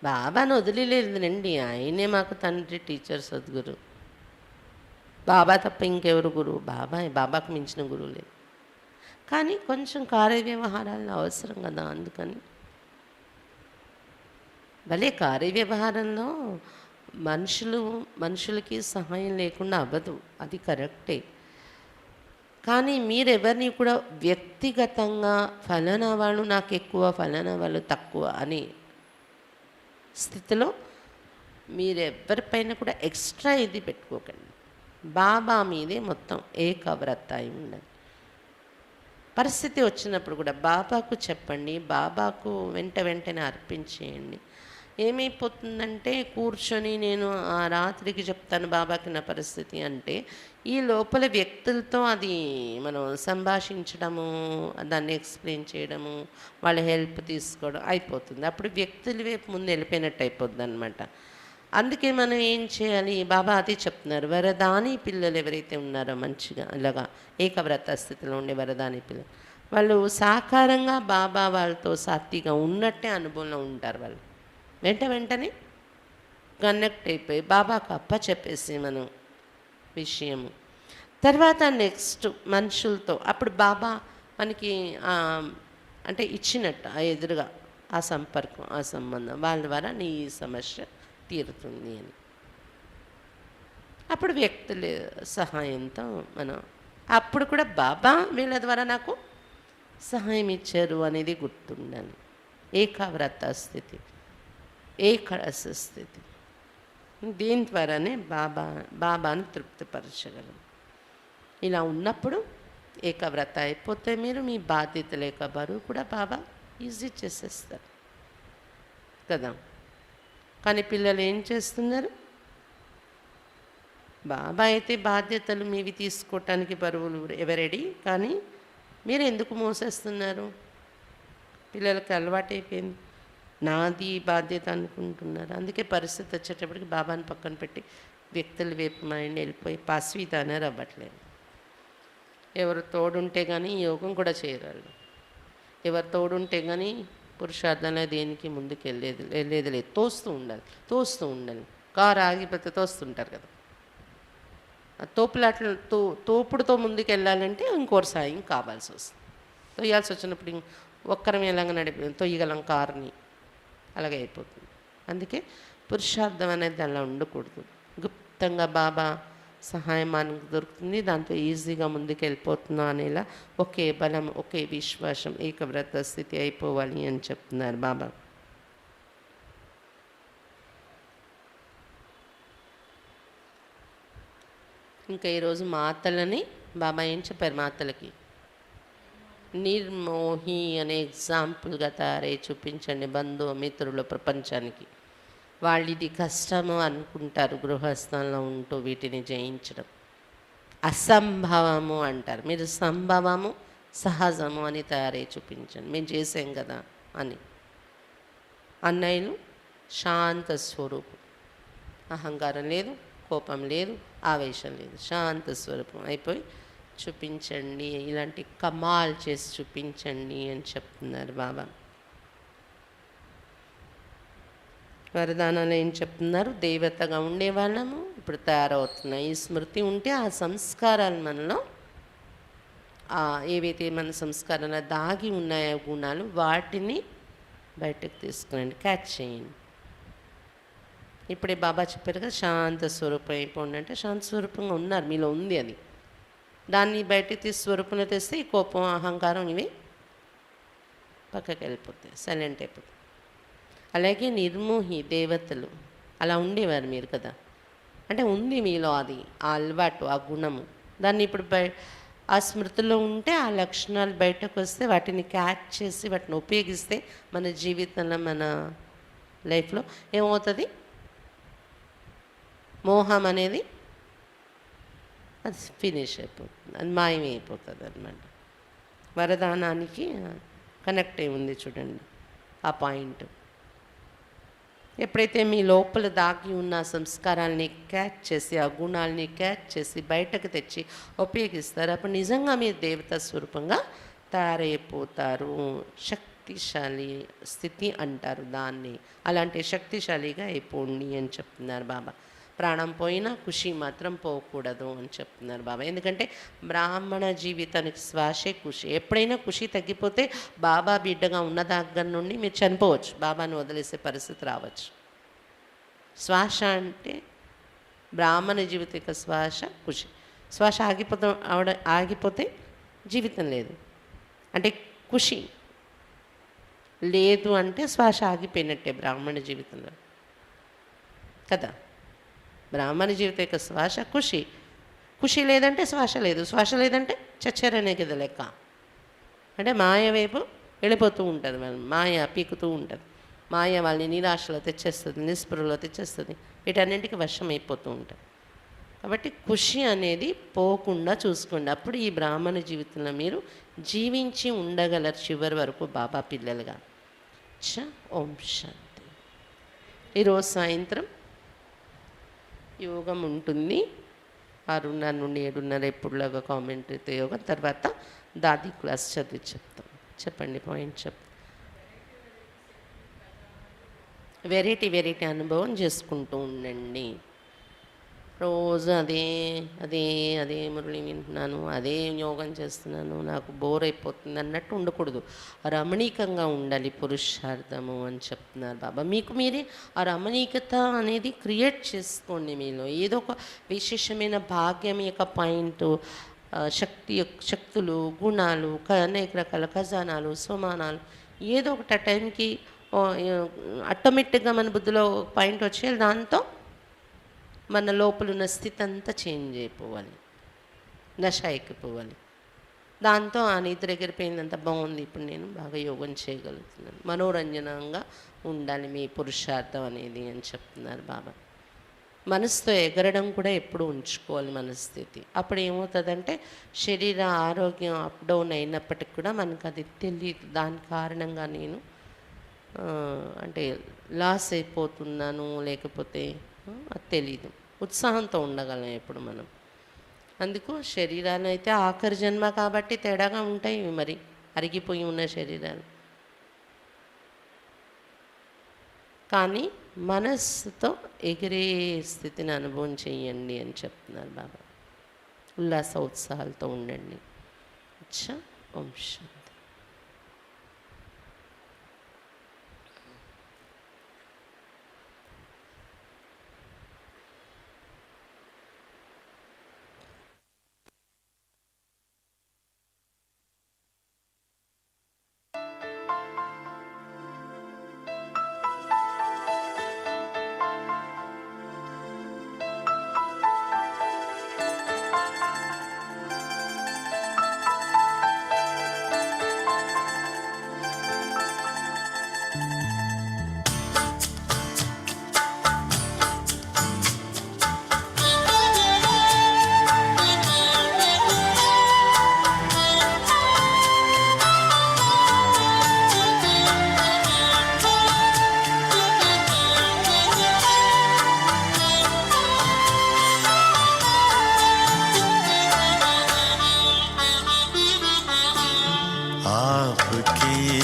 బాబాను వదిలేదండి, ఆయనే మాకు తండ్రి, టీచర్, సద్గురు. బాబా తప్ప ఇంకెవరు గురువు? బాబాకు మించిన గురువు లేదు. కానీ కొంచెం కార్య వ్యవహారాల్లో అవసరం కదా, అందుకని భలే కార్య వ్యవహారంలో మనుషులకి సహాయం లేకుండా అవ్వదు, అది కరెక్టే. కానీ మీరెవరిని కూడా వ్యక్తిగతంగా ఫలానా వాళ్ళు నాకు ఎక్కువ, ఫలానా వాళ్ళు తక్కువ అని స్థితిలో మీరెవ్వరిపైన కూడా ఎక్స్ట్రా ఇది పెట్టుకోకండి. బాబా మీదే మొత్తం ఏకవ్రత అయి ఉండండి. పరిస్థితి వచ్చినప్పుడు కూడా బాబాకు చెప్పండి, బాబాకు వెంటనే అర్పించేయండి. ఏమైపోతుందంటే కూర్చొని నేను ఆ రాత్రికి చెప్తాను బాబాకి నా పరిస్థితి అంటే, ఈ లోపల వ్యక్తులతో అది మనం సంభాషించడము, దాన్ని ఎక్స్ప్లెయిన్ చేయడము, వాళ్ళ హెల్ప్ తీసుకోవడం అయిపోతుంది. అప్పుడు వ్యక్తుల వైపు ముందు వెళ్ళిపోయినట్టు అయిపోద్ది అనమాట. అందుకే మనం ఏం చేయాలి? బాబా అది చెప్తున్నారు, వరదాని పిల్లలు ఎవరైతే ఉన్నారో మంచిగా ఇలాగా ఏకవ్రత స్థితిలో ఉండే వరదాని పిల్లలు, వాళ్ళు సాకారంగా బాబా వాళ్ళతో సాత్విగా ఉన్నట్టే అనుభవంలో ఉంటారు. వాళ్ళు వెంటనే కనెక్ట్ అయిపోయి బాబాకు అప్ప చెప్పేసి మనం విషయము తర్వాత నెక్స్ట్ మనుషులతో అప్పుడు బాబా మనకి అంటే ఇచ్చినట్టు ఆ ఎదురుగా ఆ సంపర్కం, ఆ సంబంధం వాళ్ళ ద్వారా నీ సమస్య తీరుతుంది అని. అప్పుడు వ్యక్తుల సహాయంతో మనం అప్పుడు కూడా బాబా వీళ్ళ ద్వారా నాకు సహాయం ఇచ్చారు అనేది గుర్తుండాలి. ఏకావ్రత స్థితి, ఏకరస స్థితి, దీని ద్వారానే బాబాను తృప్తిపరచగలం. ఇలా ఉన్నప్పుడు ఏకవ్రత అయిపోతే మీరు మీ బాధ్యత లేక బరువు కూడా బాబా ఈజీ చేసేస్తారు కదా. కానీ పిల్లలు ఏం చేస్తున్నారు? బాబా అయితే బాధ్యతలు మీవి తీసుకోవటానికి బరువులు ఎవరెడీ, కానీ మీరు ఎందుకు మోసేస్తున్నారు? పిల్లలకి అలవాటైపోయింది, నాది బాధ్యత అనుకుంటున్నారు. అందుకే పరిస్థితి వచ్చేటప్పటికి బాబాని పక్కన పెట్టి వ్యక్తుల వైపు మైండ్ వెళ్ళిపోయి పాస్వీదానర్ అవ్వట్లేదు. ఎవరు తోడుంటే కానీ యోగం కూడా చేయరాళ్ళు. ఎవరు తోడుంటే కానీ పురుషార్థంలో దేనికి ముందుకు వెళ్ళేది లేదు. తోస్తూ ఉండాలి. కారు ఆగిపోతే తోస్తుంటారు కదా, తోపులాట్లు తోపుడుతో ముందుకు వెళ్ళాలంటే ఇంకోటి సాయం కావాల్సి వస్తుంది. తొయ్యాల్సి వచ్చినప్పుడు ఒక్కరం ఎలాగ తొయ్యగలం కారుని, అలాగే అయిపోతుంది. అందుకే పురుషార్థం అనేది అలా ఉండకూడదు. గుప్తంగా బాబా సహాయం మనకు దొరుకుతుంది, దాంతో ఈజీగా ముందుకు వెళ్ళిపోతున్నాం అనేలా ఒకే బలం, ఒకే విశ్వాసం, ఏకవ్రత స్థితి అయిపోవాలి అని చెప్తున్నారు బాబా. ఇంకా ఈరోజు మాతలని బాబా ఏం చెప్పారు? మాతలకి నిర్మోహి అనే ఎగ్జాంపుల్గా తయారై చూపించండి బంధువు మిత్రుల ప్రపంచానికి. వాళ్ళు ఇది కష్టము అనుకుంటారు గృహస్థంలో ఉంటూ వీటిని జయించడం. అసంభవము అంటారు, మీరు సంభవము సహజము అని తయారై చూపించండి. మేము చేసాం కదా అని. అన్నయ్యలు శాంత స్వరూపం, అహంకారం లేదు, కోపం లేదు, ఆవేశం లేదు, శాంత స్వరూపం అయిపోయి చూపించండి, ఇలాంటి కమాల్ చేసి చూపించండి అని చెప్తున్నారు బాబా. వరదానాలు ఏం చెప్తున్నారు? దేవతగా ఉండేవాళ్ళము ఇప్పుడు తయారవుతున్నాయి. ఈ స్మృతి ఉంటే ఆ సంస్కారాలు మనలో ఏవైతే మన సంస్కారాలు దాగి ఉన్నాయో గుణాలు, వాటిని బయటకు తీసుకురండి, క్యాచ్ చేయండి. ఇప్పుడే బాబా చెప్పారు కదా శాంత స్వరూపం అయిపోండి అంటే, శాంత స్వరూపంగా ఉన్నారు, మీలో ఉంది అది. దాన్ని బయటకు తీసి స్వరూపంలో తెస్తే ఈ కోపం, అహంకారం ఇవి పక్కకి వెళ్ళిపోతాయి, సైలెంట్ అయిపోతాయి. అలాగే నిర్మోహి దేవతలు అలా ఉండేవారు మీరు కదా, అంటే ఉంది మీలో అది, ఆ అలవాటు, ఆ గుణము. దాన్ని ఇప్పుడు ఆ స్మృతిలో ఉంటే ఆ లక్షణాలు బయటకు వస్తే వాటిని క్యాచ్ చేసి వాటిని ఉపయోగిస్తే మన జీవితంలో, మన లైఫ్లో ఏమవుతుంది? మోహం అనేది అది ఫినిష్ అయిపోతుంది, అది మాయమైపోతుంది అనమాట. వరదానానికి కనెక్ట్ అయి ఉంది చూడండి ఆ పాయింట్. ఎప్పుడైతే మీ లోపల దాగి ఉన్న సంస్కారాలని క్యాచ్ చేసి, ఆ గుణాలని క్యాచ్ చేసి బయటకు తెచ్చి ఉపయోగిస్తారు, అప్పుడు నిజంగా మీరు దేవతా స్వరూపంగా తయారైపోతారు. శక్తిశాలి స్థితి అంటారు దాన్ని. అలాంటి శక్తిశాలిగా అయిపోండి అని చెప్తున్నారు బాబా. ప్రాణం పోయినా ఖుషి మాత్రం పోకూడదు అని చెప్తున్నారు బాబా. ఎందుకంటే బ్రాహ్మణ జీవితానికి శ్వాసే ఖుషి. ఎప్పుడైనా ఖుషి తగ్గిపోతే బాబా బిడ్డగా ఉన్న దగ్గర నుండి మీరు చనిపోవచ్చు, బాబాను వదిలేసే పరిస్థితి రావచ్చు. శ్వాస అంటే బ్రాహ్మణ జీవిత యొక్క శ్వాస ఖుషి. శ్వాస ఆగిపోతే జీవితం లేదు. అంటే ఖుషి లేదు అంటే శ్వాస ఆగిపోయినట్టే బ్రాహ్మణ జీవితంలో కదా. బ్రాహ్మణ జీవిత యొక్క శ్వాస ఖుషి. ఖుషి లేదంటే శ్వాస లేదు, శ్వాస లేదంటే చచ్చారనే కదా లెక్క. అంటే మాయ వైపు వెళ్ళిపోతూ ఉంటుంది, మాయ పీకుతూ ఉంటుంది. మాయ వాళ్ళని నిరాశలో తెచ్చేస్తుంది, నిస్పృహలో తెచ్చేస్తుంది, వీటన్నింటికి వశం అయిపోతూ ఉంటుంది. కాబట్టి ఖుషి అనేది పోకుండా చూసుకోండి. అప్పుడు ఈ బ్రాహ్మణ జీవితంలో మీరు జీవించి ఉండగలరు చివరి వరకు బాబా పిల్లలుగా. ఓం శాంతి. ఈరోజు సాయంత్రం యోగం ఉంటుంది 6:30 నుండి 7:30 ఎప్పుడులాగా కామెంటరీతో యోగం. తర్వాత దాది క్లాస్ చదివి చెప్తాం. చెప్పండి పాయింట్ చెప్తాం. వెరైటీ అనుభవం చేసుకుంటూ ఉండండి. రోజు అదే అదే అదే మురళి వింటున్నాను, అదే యోగం చేస్తున్నాను, నాకు బోర్ అయిపోతుంది అన్నట్టు ఉండకూడదు. రమణీకంగా ఉండాలి పురుషార్థము అని చెప్తున్నారు బాబా. మీకు మీరే ఆ రమణీకత అనేది క్రియేట్ చేసుకోండి. మీలో ఏదో ఒక విశేషమైన భాగ్యం యొక్క పాయింట్, శక్తులు, గుణాలు, అనేక రకాల ఖజానాలు, సుమానాలు ఏదో ఒకటి ఆ టైంకి ఆటోమేటిక్గా మన బుద్ధిలో పాయింట్ వచ్చేయాలి. దాంతో మన లోపల ఉన్న స్థితి అంతా చేంజ్ అయిపోవాలి, నశ ఎక్కిపోవాలి. దాంతో ఆ నిద్ర ఎగిరిపోయిందంత బాగుంది, ఇప్పుడు నేను బాగా యోగం చేయగలుగుతున్నాను. మనోరంజనంగా ఉండాలి మీ పురుషార్థం అనేది అని చెప్తున్నారు బాబా. మనసుతో ఎగరడం కూడా ఎప్పుడు ఉంచుకోవాలి మనస్థితి. అప్పుడు ఏమవుతుందంటే శరీర ఆరోగ్యం అప్ డౌన్ అయినప్పటికి కూడా మనకు అది తెలియదు. దాని కారణంగా నేను అంటే లాస్ అయిపోతున్నాను, లేకపోతే అది తెలీదు. ఉత్సాహంతో ఉండగలం ఎప్పుడు మనం. అందుకు శరీరాలు అయితే ఆఖరి జన్మ కాబట్టి తేడాగా ఉంటాయి, మరి అరిగిపోయి ఉన్న శరీరాలు. కానీ మనస్సుతో ఎగిరే స్థితిని అనుభవం చేయండి అని చెప్తున్నారు బాబా. ఉల్లాస ఉత్సాహాలతో ఉండండి. అచ్చా. ఓం శాంతి.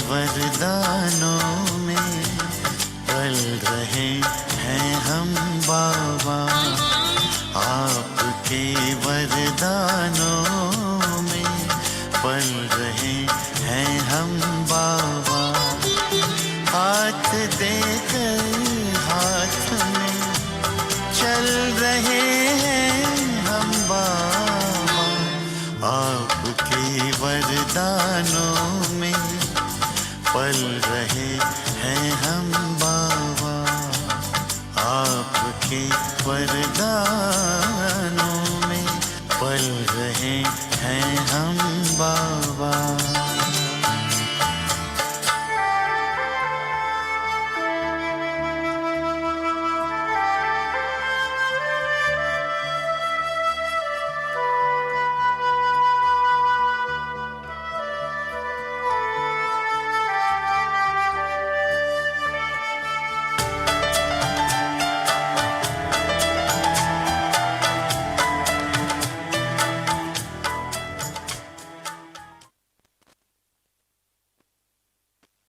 वरदानों में पल रहे हैं हम बाबा, आपके वरदानों में पल रहे हैं हम बाबा। हाथ देकर हाथ में चल रहे हैं हम बाबा, आपके वरदानों में पल रहे हैं हम बाबा, आपके वरदानों में पल रहे हैं हम बाबा।